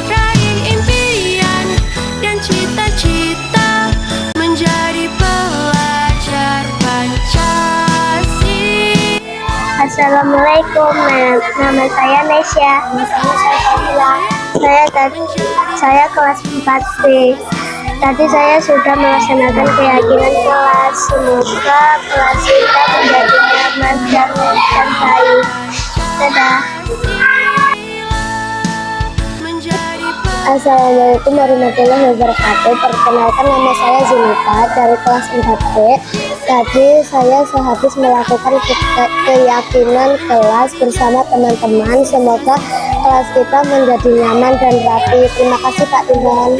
Speaker 11: Raih impian dan cita-cita, menjadi pelajar Pancasila.
Speaker 9: Assalamualaikum, nama saya Nesya. Saya kelas 4B. Tadi saya sudah melaksanakan keyakinan kelas. Semoga kelas kita menjadi nyaman dan baik. Dadah. Assalamualaikum warahmatullahi wabarakatuh. Perkenalkan, nama saya Zinita dari kelas 4B. Tadi saya sehabis melakukan keyakinan kelas bersama teman-teman. Semoga kelas kita menjadi nyaman dan rapi. Terima kasih Pak Timon.